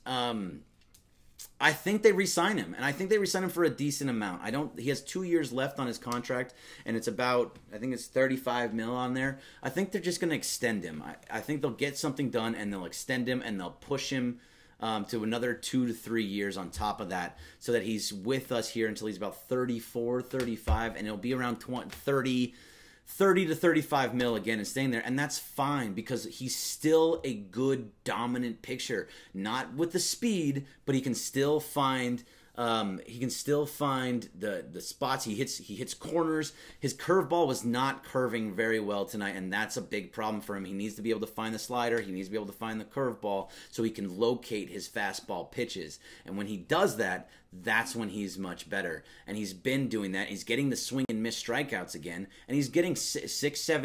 I think they re-sign him, and I think they re-sign him for a decent amount. He has 2 years left on his contract, and it's about, I think it's $35 million on there. I think they're just going to extend him. I think they'll get something done, and they'll extend him, and they'll push him to another 2 to 3 years on top of that, so that he's with us here until he's about 34, 35, and it'll be around 30 to 35 mil again and staying there, and that's fine because he's still a good dominant pitcher, not with the speed, but he can still find the spots. He hits corners. His curveball was not curving very well tonight, and that's a big problem for him. He needs to be able to find the slider. He needs to be able to find the curveball so he can locate his fastball pitches. And when he does that, that's when he's much better. And he's been doing that. He's getting the swing and miss strikeouts again, and he's getting 6-7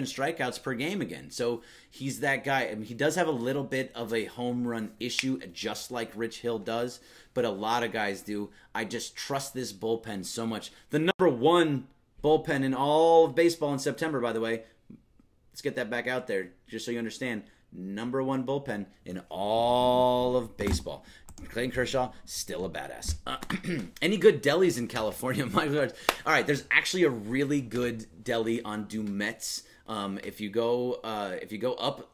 strikeouts per game again. So he's that guy. I mean, he does have a little bit of a home run issue, just like Rich Hill does, but a lot of guys do. I just trust this bullpen so much. The number one bullpen in all of baseball in September, by the way. Let's get that back out there, just so you understand. Number one bullpen in all of baseball. Clayton Kershaw, still a badass. Any good delis in California? My God. All right, there's actually a really good deli on Dumetz. If you go up,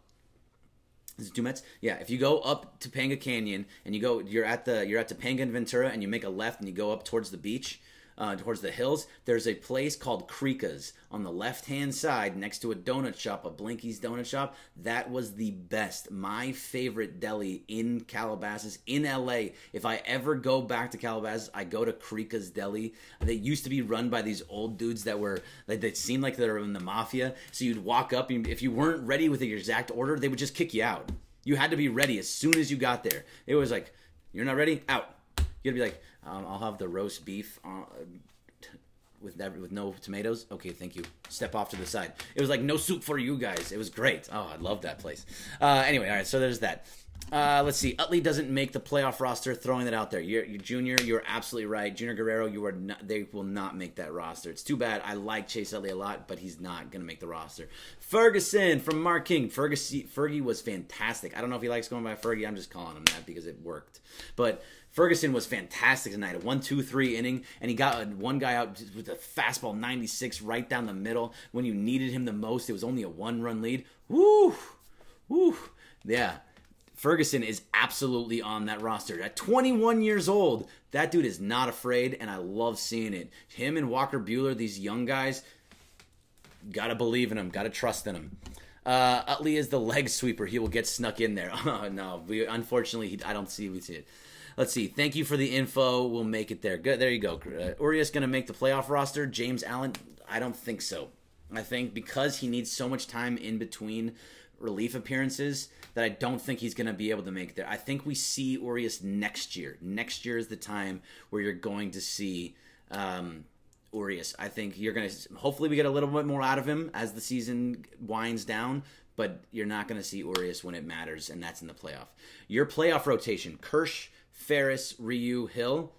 is it Dumetz? Yeah, if you go up Topanga Canyon and you're at Topanga and Ventura, and you make a left and you go up towards the beach, towards the hills, there's a place called Krika's on the left-hand side next to a donut shop, a Blinky's donut shop. That was the best. My favorite deli in Calabasas, in LA. If I ever go back to Calabasas, I go to Krika's Deli. They used to be run by these old dudes that seemed like they were in the mafia. So you'd walk up, and if you weren't ready with your exact order, they would just kick you out. You had to be ready as soon as you got there. It was like, you're not ready? Out. You had to be like, I'll have the roast beef with no tomatoes. Okay, thank you. Step off to the side. It was like no soup for you guys. It was great. Oh, I love that place. Anyway, all right, so there's that. Let's see. Utley doesn't make the playoff roster. Throwing that out there. You're Junior. You're absolutely right. Junior Guerrero. You are not. They will not make that roster. It's too bad. I like Chase Utley a lot, but he's not going to make the roster. Ferguson from Mark King. Fergie was fantastic. I don't know if he likes going by Fergie. I'm just calling him that because it worked. But Ferguson was fantastic tonight. A 1-2-3 inning, and he got one guy out with a fastball 96 right down the middle when you needed him the most. It was only a 1-run lead. Woo, woo, yeah. Ferguson is absolutely on that roster. At 21 years old, that dude is not afraid, and I love seeing it. Him and Walker Buehler, these young guys, gotta believe in them, gotta trust in them. Utley is the leg sweeper. He will get snuck in there. Oh, no, unfortunately, I don't see it. Let's see. Thank you for the info. We'll make it there. Good. There you go. Urias going to make the playoff roster. James Allen, I don't think so. I think because he needs so much time in between relief appearances that I don't think he's going to be able to make it there. I think we see Urias next year. Next year is the time where you're going to see Urias. I think you're going to, hopefully we get a little bit more out of him as the season winds down, but you're not going to see Urias when it matters, and that's in the playoff. Your playoff rotation, Kersh, Ferris, Ryu, Hill,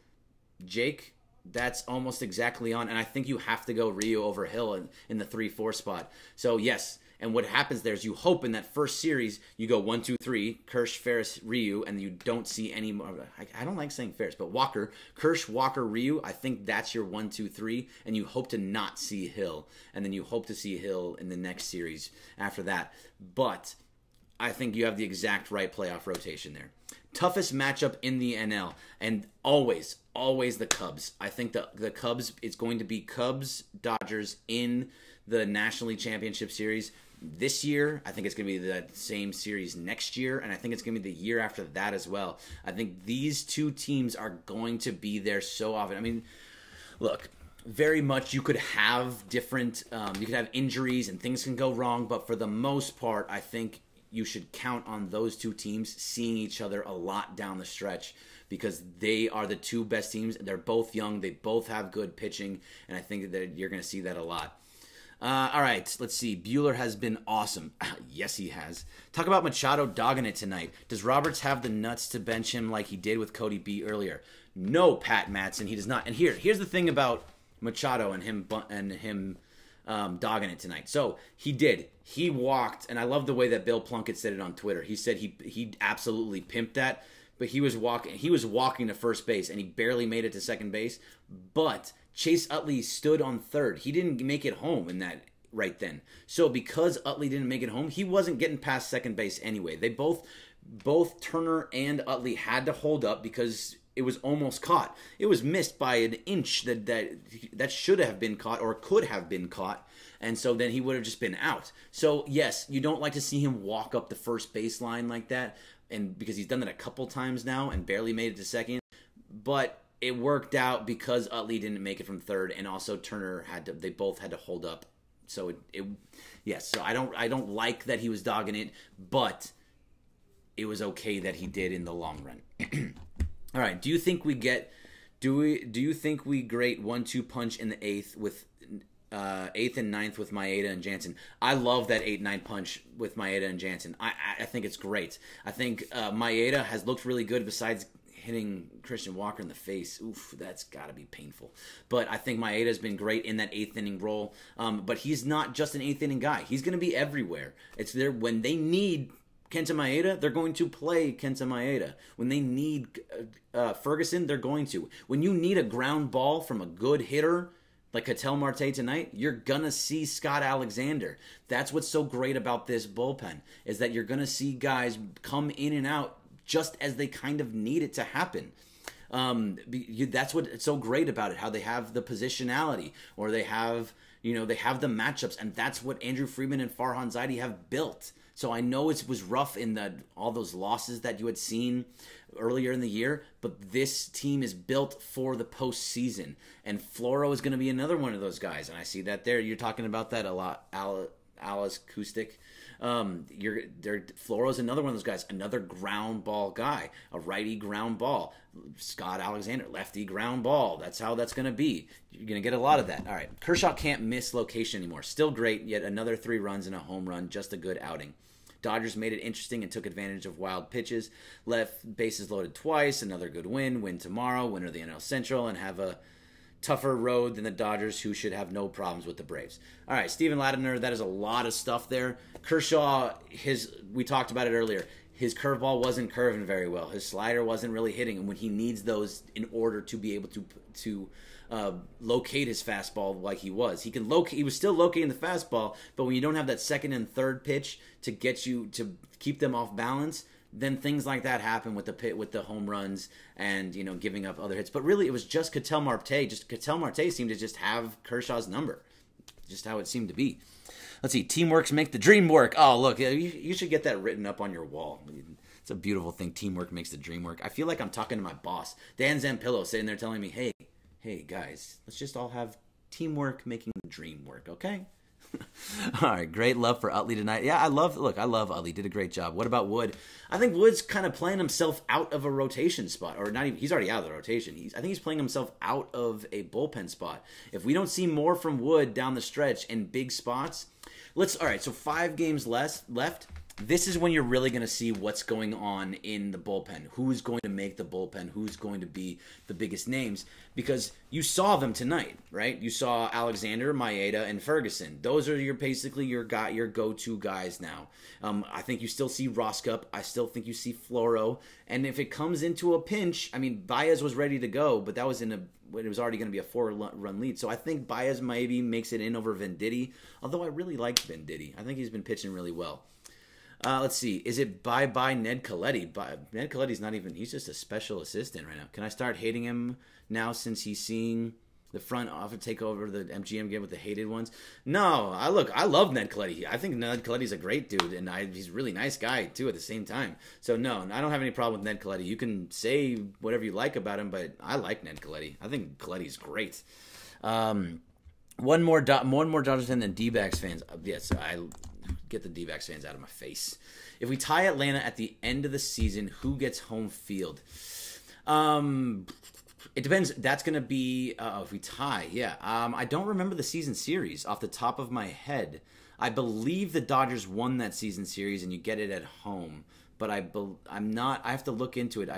Jake, that's almost exactly on, and I think you have to go Ryu over Hill in the 3-4 spot. So yes, and what happens there is you hope in that first series you go 1, 2, 3, Kersh, Ferris, Ryu, and you don't see any more. I don't like saying Ferris, but Walker, Kersh, Walker, Ryu. I think that's your 1, 2, 3, and you hope to not see Hill, and then you hope to see Hill in the next series after that. But I think you have the exact right playoff rotation there. Toughest matchup in the NL, and always the Cubs. I think the Cubs, it's going to be Cubs, Dodgers in the National League Championship Series this year. I think it's going to be that same series next year, and I think it's going to be the year after that as well. I think these two teams are going to be there so often. I mean, look, very much you could have different, you could have injuries and things can go wrong, but for the most part, I think you should count on those two teams seeing each other a lot down the stretch because they are the two best teams. They're both young. They both have good pitching, and I think that you're going to see that a lot. All right, let's see. Buehler has been awesome. Yes, he has. Talk about Machado dogging it tonight. Does Roberts have the nuts to bench him like he did with Cody B earlier? No, Pat Matson, he does not. And here's the thing about Machado and him dogging it tonight. So he did. He walked, and I love the way that Bill Plunkett said it on Twitter. He said he absolutely pimped that, but he was walking to first base, and he barely made it to second base. But Chase Utley stood on third. He didn't make it home in that right then. So because Utley didn't make it home, he wasn't getting past second base anyway. They both Turner and Utley had to hold up because it was almost caught. It was missed by an inch that should have been caught or could have been caught. And so then he would have just been out. So yes, you don't like to see him walk up the first baseline like that, and because he's done that a couple times now and barely made it to second. But it worked out because Utley didn't make it from third, and also Turner they both had to hold up. So yes. So I don't like that he was dogging it, but it was okay that he did in the long run. All right. Do you think we grate 1-2 punch in the eighth with 8th and 9th with Maeda and Jansen? I love that 8-9 punch with Maeda and Jansen. I think it's great. I think Maeda has looked really good besides hitting Christian Walker in the face. Oof, that's got to be painful. But I think Maeda's been great in that 8th inning role. But he's not just an 8th inning guy. He's going to be everywhere. It's there when they need Kenta Maeda, they're going to play Kenta Maeda. When they need Ferguson, they're going to. When you need a ground ball from a good hitter like Ketel Marte tonight, you're going to see Scott Alexander. That's what's so great about this bullpen, is that you're going to see guys come in and out just as they kind of need it to happen. That's what's so great about it, how they have the positionality, or they have the matchups, and that's what Andrew Friedman and Farhan Zaidi have built. So I know it was rough in all those losses that you had seen earlier in the year, but this team is built for the postseason, and Floro is going to be another one of those guys, and I see that there. You're talking about that a lot, Alice Kustik. Floro's another one of those guys, another ground ball guy, a righty ground ball. Scott Alexander, lefty ground ball. That's how that's going to be. You're going to get a lot of that. All right, Kershaw can't miss location anymore. Still great, yet another 3 runs and a home run. Just a good outing. Dodgers made it interesting and took advantage of wild pitches. Left bases loaded twice. Another good win. Win tomorrow. Winner of the NL Central and have a tougher road than the Dodgers, who should have no problems with the Braves. All right, Steven Ladner, that is a lot of stuff there. Kershaw, we talked about it earlier. His curveball wasn't curving very well. His slider wasn't really hitting, and when he needs those in order to be able to locate his fastball like he was. He was still locating the fastball, but when you don't have that second and third pitch to get you to keep them off balance, then things like that happen with the home runs and giving up other hits. But really, it was just Ketel Marte. Ketel Marte seemed to just have Kershaw's number, just how it seemed to be. Let's see, teamworks make the dream work. Oh, look, you should get that written up on your wall. It's a beautiful thing. Teamwork makes the dream work. I feel like I'm talking to my boss, Dan Zampillo, sitting there telling me, hey guys, let's just all have teamwork making the dream work, okay? All right, great love for Utley tonight. Yeah, I love Utley. Did a great job. What about Wood? I think Wood's kind of playing himself out of a rotation spot, or not even. He's already out of the rotation. I think he's playing himself out of a bullpen spot. If we don't see more from Wood down the stretch in big spots, all right. So 5 games left. This is when you're really going to see what's going on in the bullpen. Who's going to make the bullpen? Who's going to be the biggest names? Because you saw them tonight, right? You saw Alexander, Maeda, and Ferguson. Those are basically your go-to guys now. I think you still see Roskup. I still think you see Floro. And if it comes into a pinch, I mean, Baez was ready to go, but that was when it was already going to be a 4-run lead. So I think Baez maybe makes it in over Venditti. Although I really like Venditti. I think he's been pitching really well. Let's see. Is it bye-bye Ned Colletti? Ned Colletti's not even... He's just a special assistant right now. Can I start hating him now since he's seeing the front office take over the MGM game with the hated ones? No. I love Ned Colletti. I think Ned Colletti's a great dude, and he's a really nice guy, too, at the same time. So, no, I don't have any problem with Ned Colletti. You can say whatever you like about him, but I like Ned Colletti. I think Colletti's great. One more Dodgers fan than D-backs fans. Yes, I... Get the D-backs fans out of my face. If we tie Atlanta at the end of the season, who gets home field? It depends. That's going to be if we tie. Yeah. I don't remember the season series off the top of my head. I believe the Dodgers won that season series, and you get it at home. But I'm not. I have to look into it.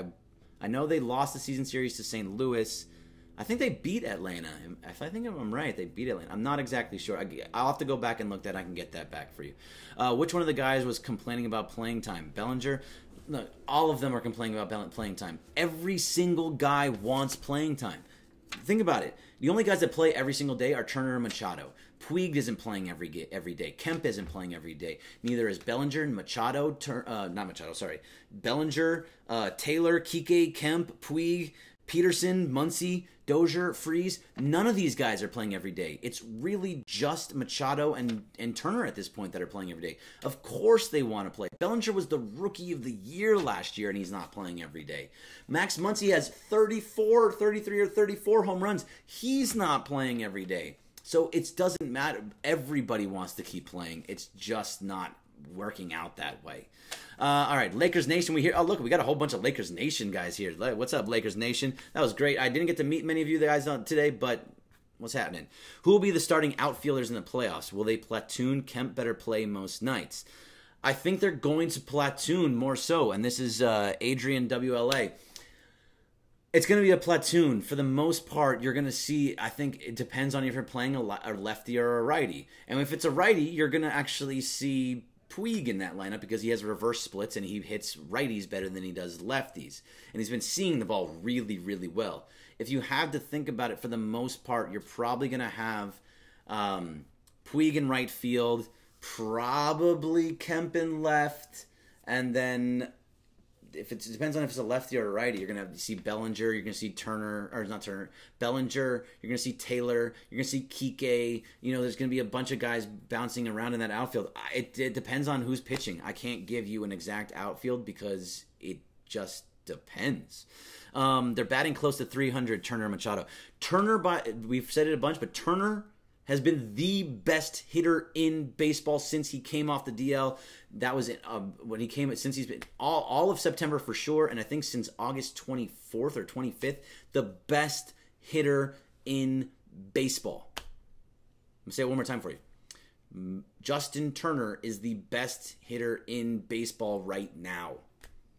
I know they lost the season series to St. Louis. I think they beat Atlanta. If I think I'm right, they beat Atlanta. I'm not exactly sure. I'll have to go back and look that. I can get that back for you. Which one of the guys was complaining about playing time? Bellinger? No, all of them are complaining about playing time. Every single guy wants playing time. Think about it. The only guys that play every single day are Turner and Machado. Puig isn't playing every day. Kemp isn't playing every day. Neither is Bellinger and Machado. Bellinger, Taylor, Kike, Kemp, Puig, Peterson, Muncy, Dozier, Freese. None of these guys are playing every day. It's really just Machado and Turner at this point that are playing every day. Of course they want to play. Bellinger was the rookie of the year last year, and he's not playing every day. Max Muncy has 33 or 34 home runs. He's not playing every day. So it doesn't matter. Everybody wants to keep playing. It's just not working out that way. All right, Lakers Nation. We got a whole bunch of Lakers Nation guys here. What's up, Lakers Nation? That was great. I didn't get to meet many of you guys today, but what's happening? Who will be the starting outfielders in the playoffs? Will they platoon? Kemp better play most nights. I think they're going to platoon more so, and this is Adrian WLA. It's going to be a platoon. For the most part, you're going to see, I think it depends on if you're playing a lefty or a righty. And if it's a righty, you're going to actually see Puig in that lineup because he has reverse splits and he hits righties better than he does lefties. And he's been seeing the ball really, really well. If you have to think about it, for the most part, you're probably going to have Puig in right field, probably Kemp in left, and then it depends on if it's a lefty or a righty. You're going to see Bellinger, you're going to see Bellinger, you're going to see Taylor, you're going to see Kike. There's going to be a bunch of guys bouncing around in that outfield. It depends on who's pitching. I can't give you an exact outfield because it just depends. They're batting close to 300, Turner and Machado. We've said it a bunch, but Turner has been the best hitter in baseball since he came off the DL. That was when he came. Since he's been all of September for sure, and I think since August 24th or 25th, the best hitter in baseball. I'm gonna say it one more time for you. Justin Turner is the best hitter in baseball right now.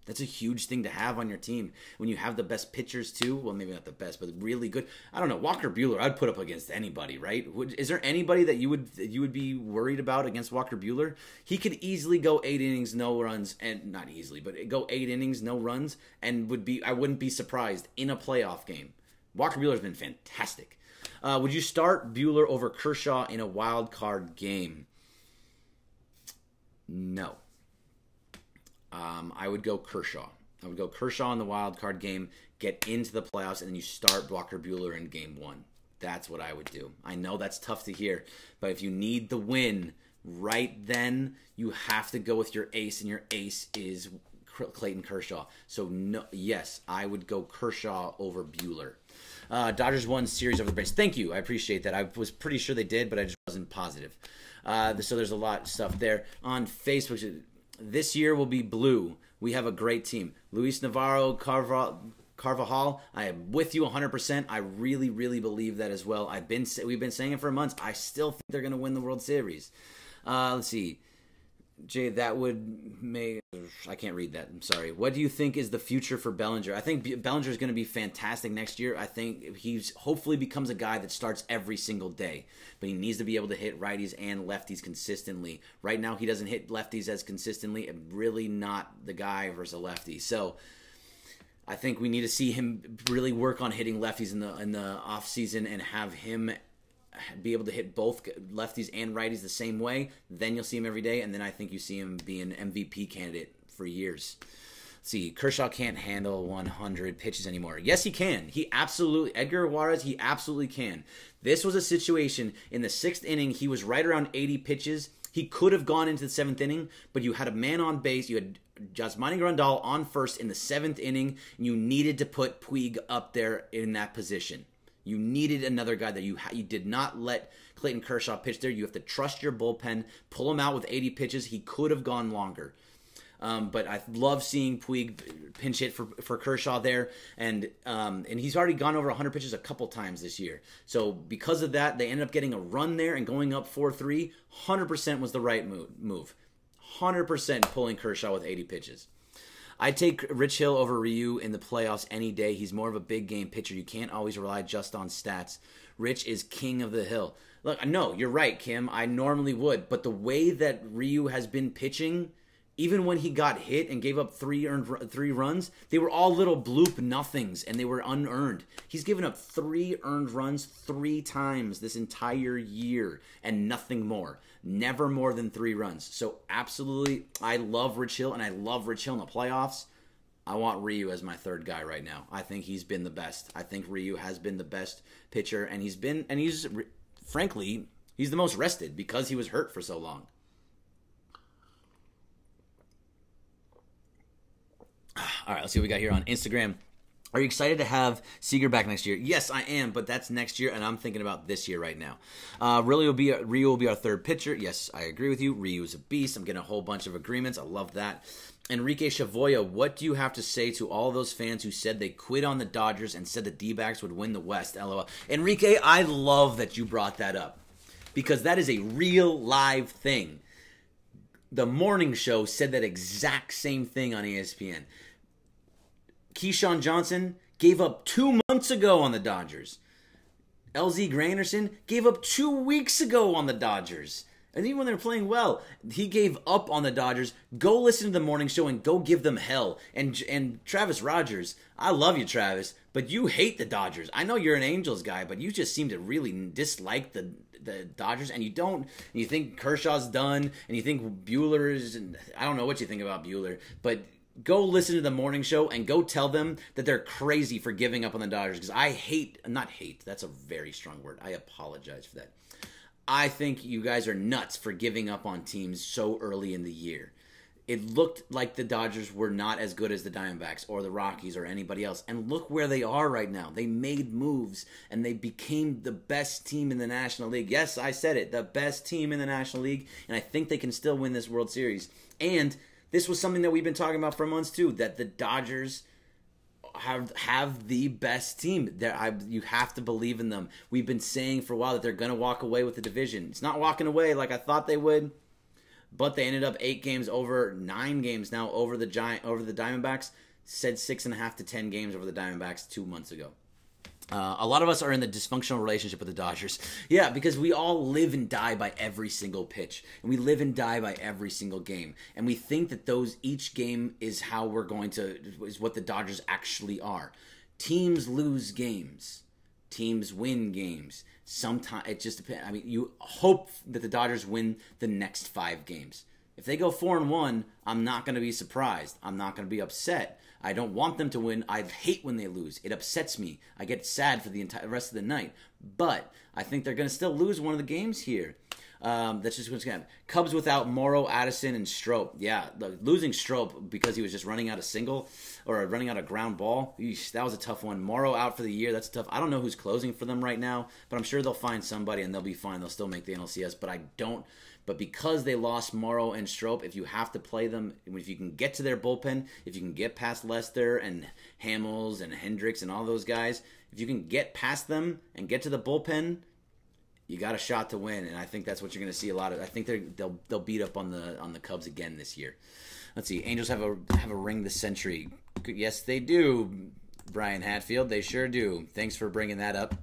That's a huge thing to have on your team. When you have the best pitchers too, well, maybe not the best, but really good. I don't know, Walker Buehler, I'd put up against anybody, right? Is there anybody that you would be worried about against Walker Buehler? He could easily go 8 innings, no runs, and not easily, but go 8 innings, no runs, and I wouldn't be surprised in a playoff game. Walker Buehler's been fantastic. Would you start Buehler over Kershaw in a wild card game? No. I would go Kershaw. I would go Kershaw in the wild card game, get into the playoffs, and then you start Walker Buehler in game 1. That's what I would do. I know that's tough to hear, but if you need the win right then, you have to go with your ace, and your ace is Clayton Kershaw. So, no, yes, I would go Kershaw over Buehler. Dodgers won series over the Braves. Thank you. I appreciate that. I was pretty sure they did, but I just wasn't positive. So there's a lot of stuff there. On Facebook, this year will be blue. We have a great team. Luis Navarro, Carvajal, I am with you 100%. I really, really believe that as well. We've been saying it for months. I still think they're going to win the World Series. Let's see. Jay, that would make... I can't read that. I'm sorry. What do you think is the future for Bellinger? I think Bellinger is going to be fantastic next year. I think he's hopefully becomes a guy that starts every single day. But he needs to be able to hit righties and lefties consistently. Right now, he doesn't hit lefties as consistently. And really not the guy versus a lefty. So I think we need to see him really work on hitting lefties in the offseason and have him be able to hit both lefties and righties the same way. Then you'll see him every day, and then I think you see him be an MVP candidate for years. Let's see, Kershaw can't handle 100 pitches anymore. Yes, he can. He absolutely, Edgar Juarez, he absolutely can. This was a situation in the 6th inning. He was right around 80 pitches. He could have gone into the 7th inning, but you had a man on base. You had Yasmani Grandal on first in the 7th inning, and you needed to put Puig up there in that position. You needed another guy that you did not let Clayton Kershaw pitch there. You have to trust your bullpen, pull him out with 80 pitches. He could have gone longer. But I love seeing Puig pinch hit for Kershaw there. And he's already gone over 100 pitches a couple times this year. So because of that, they ended up getting a run there and going up 4-3. 100% was the right move. 100% pulling Kershaw with 80 pitches. I'd take Rich Hill over Ryu in the playoffs any day. He's more of a big game pitcher. You can't always rely just on stats. Rich is king of the hill. Look, no, you're right, Kim. I normally would. But the way that Ryu has been pitching, even when he got hit and gave up 3 runs, they were all little bloop nothings, and they were unearned. He's given up 3 earned runs 3 times this entire year, and nothing more. Never more than 3 runs. So absolutely, I love Rich Hill, and I love Rich Hill in the playoffs. I want Ryu as my 3rd guy right now. I think he's been the best. I think Ryu has been the best pitcher, and he's frankly, he's the most rested because he was hurt for so long. All right, let's see what we got here on Instagram. Are you excited to have Seager back next year? Yes, I am, but that's next year, and I'm thinking about this year right now. Ryu will be our 3rd pitcher. Yes, I agree with you. Ryu is a beast. I'm getting a whole bunch of agreements. I love that. Enrique Chavoya, what do you have to say to all those fans who said they quit on the Dodgers and said the D-backs would win the West? LOL. Enrique, I love that you brought that up because that is a real live thing. The morning show said that exact same thing on ESPN. Keyshawn Johnson gave up 2 months ago on the Dodgers. LZ Granderson gave up 2 weeks ago on the Dodgers. And even when they're playing well, he gave up on the Dodgers. Go listen to the morning show and go give them hell. And Travis Rogers, I love you, Travis, but you hate the Dodgers. I know you're an Angels guy, but you just seem to really dislike the Dodgers, and you think Kershaw's done, and you think Buehler is, I don't know what you think about Buehler, but go listen to the morning show and go tell them that they're crazy for giving up on the Dodgers, because not hate, that's a very strong word. I apologize for that. I think you guys are nuts for giving up on teams so early in the year. It looked like the Dodgers were not as good as the Diamondbacks or the Rockies or anybody else. And look where they are right now. They made moves and they became the best team in the National League. Yes, I said it, the best team in the National League. And I think they can still win this World Series. And this was something that we've been talking about for months too, that the Dodgers have the best team. You have to believe in them. We've been saying for a while that they're going to walk away with the division. It's not walking away like I thought they would, but they ended up 9 games now over the Diamondbacks. Said 6.5 to 10 games over the Diamondbacks 2 months ago. A lot of us are in the dysfunctional relationship with the Dodgers. Yeah, because we all live and die by every single pitch. And we live and die by every single game. And we think that each game is how we're is what the Dodgers actually are. Teams lose games. Teams win games. Sometimes it just depends. I mean, you hope that the Dodgers win the next 5 games. If they go 4-1, I'm not going to be surprised. I'm not going to be upset. I don't want them to win. I hate when they lose. It upsets me. I get sad for the entire rest of the night. But I think they're going to still lose one of the games here. That's just what's going to happen. Cubs without Morrow, Addison, and Strop. Yeah, losing Strop because he was just running out a single or running out a ground ball. Eesh, that was a tough one. Morrow out for the year. That's tough. I don't know who's closing for them right now, but I'm sure they'll find somebody and they'll be fine. They'll still make the NLCS, but I don't. But because they lost Morrow and Strop, if you have to play them, if you can get to their bullpen, if you can get past Lester and Hamels and Hendricks and all those guys, if you can get past them and get to the bullpen, you got a shot to win. And I think that's what you're going to see a lot of. I think they'll beat up on the Cubs again this year. Let's see. Angels have a ring the century. Yes, they do. Brian Hatfield, they sure do. Thanks for bringing that up.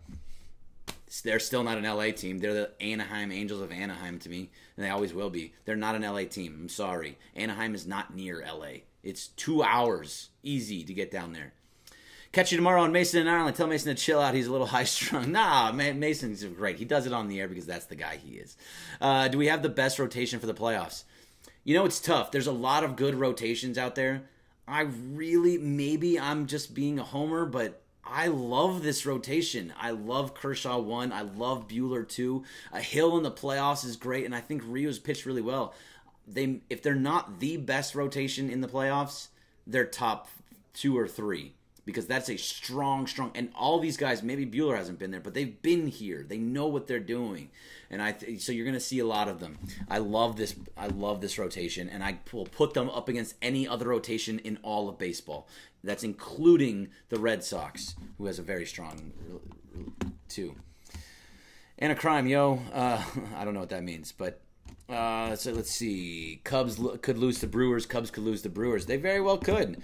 They're still not an LA team. They're the Anaheim Angels of Anaheim to me, and they always will be. They're not an LA team. I'm sorry. Anaheim is not near LA. It's 2 hours easy to get down there. Catch you tomorrow on Mason and Ireland. Tell Mason to chill out. He's a little high-strung. Nah, man, Mason's great. He does it on the air because that's the guy he is. Do we have the best rotation for the playoffs? You know, it's tough. There's a lot of good rotations out there. Maybe I'm just being a homer, but I love this rotation. I love Kershaw 1. I love Buehler 2. Hill in the playoffs is great, and I think Rio's pitched really well. If they're not the best rotation in the playoffs, they're top 2 or 3 because that's a strong, and all these guys, maybe Buehler hasn't been there, but they've been here. They know what they're doing, and so you're going to see a lot of them. I love this rotation, and I will put them up against any other rotation in all of baseball. That's including the Red Sox, who has a very strong too. And a crime, yo. I don't know what that means, but so let's see. Cubs could lose to Brewers. Cubs could lose to Brewers. They very well could.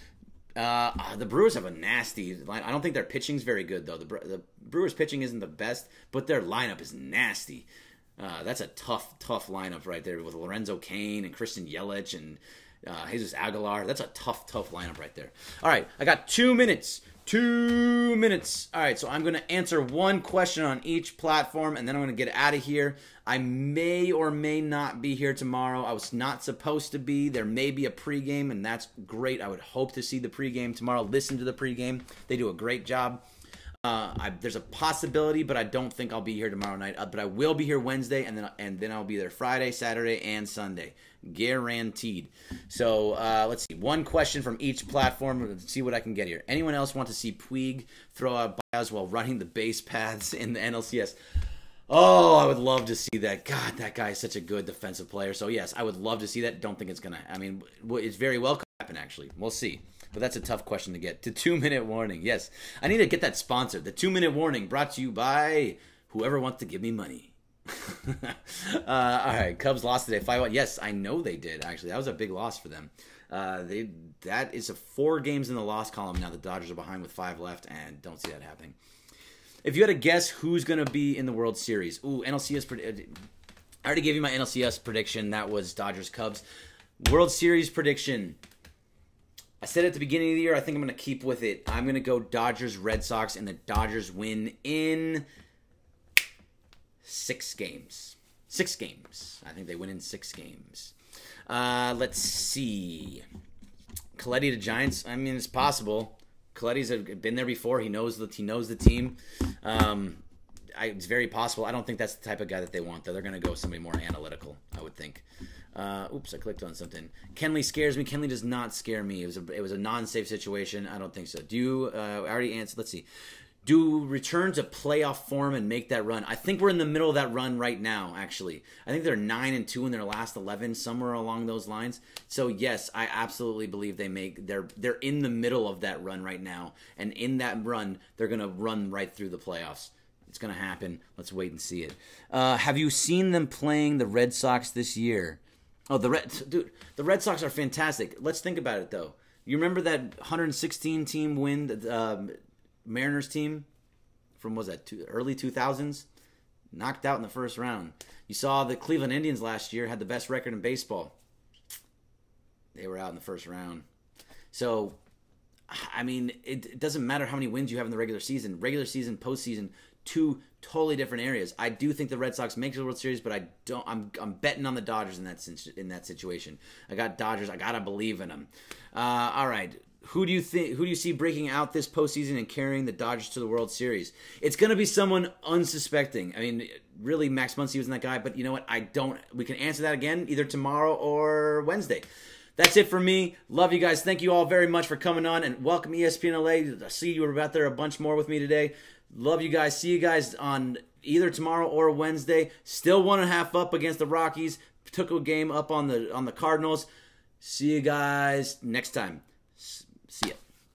The Brewers have a nasty line. I don't think their pitching's very good, though. The Brewers' pitching isn't the best, but their lineup is nasty. That's a tough lineup right there with Lorenzo Cain and Christian Yelich and Jesus Aguilar. That's a tough lineup right there. All right, I got 2 minutes. 2 minutes. All right, so I'm going to answer one question on each platform, and then I'm going to get out of here. I may or may not be here tomorrow. I was not supposed to be. There may be a pregame, and that's great. I would hope to see the pregame tomorrow. Listen to the pregame. They do a great job. There's a possibility, but I don't think I'll be here tomorrow night. But I will be here Wednesday, and then I'll be there Friday, Saturday, and Sunday. Guaranteed. So let's see. One question from each platform. Let's see what I can get here. Anyone else want to see Puig throw out bios while running the base paths in the NLCS? Oh, I would love to see that. God, that guy is such a good defensive player. So, yes, I would love to see that. Don't think it's going to – I mean, it's very well could happen, actually. We'll see. But that's a tough question to get. The 2-minute warning. Yes, I need to get that sponsored. The 2-minute warning brought to you by whoever wants to give me money. All right, Cubs lost today 5-1. Yes, I know they did, actually. That was a big loss for them. That is 4 games in the loss column now. The Dodgers are behind with 5 left, and don't see that happening. If you had to guess who's going to be in the World Series. NLCS. I already gave you my NLCS prediction. That was Dodgers-Cubs. World Series prediction. I said at the beginning of the year, I think I'm going to keep with it. I'm going to go Dodgers-Red Sox, and the Dodgers win in 6 games. 6 games. I think they win in 6 games. Let's see. Coletti to Giants. I mean, it's possible. Coletti's been there before. He knows the team. It's very possible. I don't think that's the type of guy that they want, though. They're going to go with somebody more analytical, I would think. Oops, I clicked on something. Kenley scares me. Kenley does not scare me. It was a non-safe situation. I don't think so. I already answered. Let's see. do return to playoff form and make that run. I think we're in the middle of that run right now, actually. I think they're 9-2 in their last 11, somewhere along those lines. So yes, I absolutely believe they're in the middle of that run right now. And in that run, they're going to run right through the playoffs. It's going to happen. Let's wait and see it. Have you seen them playing the Red Sox this year? Oh, the Red Sox are fantastic. Let's think about it, though. You remember that 116 team win, Mariners team from, early 2000s? Knocked out in the first round. You saw the Cleveland Indians last year had the best record in baseball. They were out in the first round. So, I mean, it doesn't matter how many wins you have in the regular season. Regular season, postseason, two totally different areas. I do think the Red Sox make the World Series, but I don't. I'm betting on the Dodgers in that situation. I got Dodgers. I gotta believe in them. All right. Who do you see breaking out this postseason and carrying the Dodgers to the World Series? It's going to be someone unsuspecting. I mean, really, Max Muncy wasn't that guy, but you know what? We can answer that again either tomorrow or Wednesday. That's it for me. Love you guys. Thank you all very much for coming on, and welcome ESPN LA. I see you were out there a bunch more with me today. Love you guys. See you guys on either tomorrow or Wednesday. Still 1.5 up against the Rockies. Took a game up on the Cardinals. See you guys next time.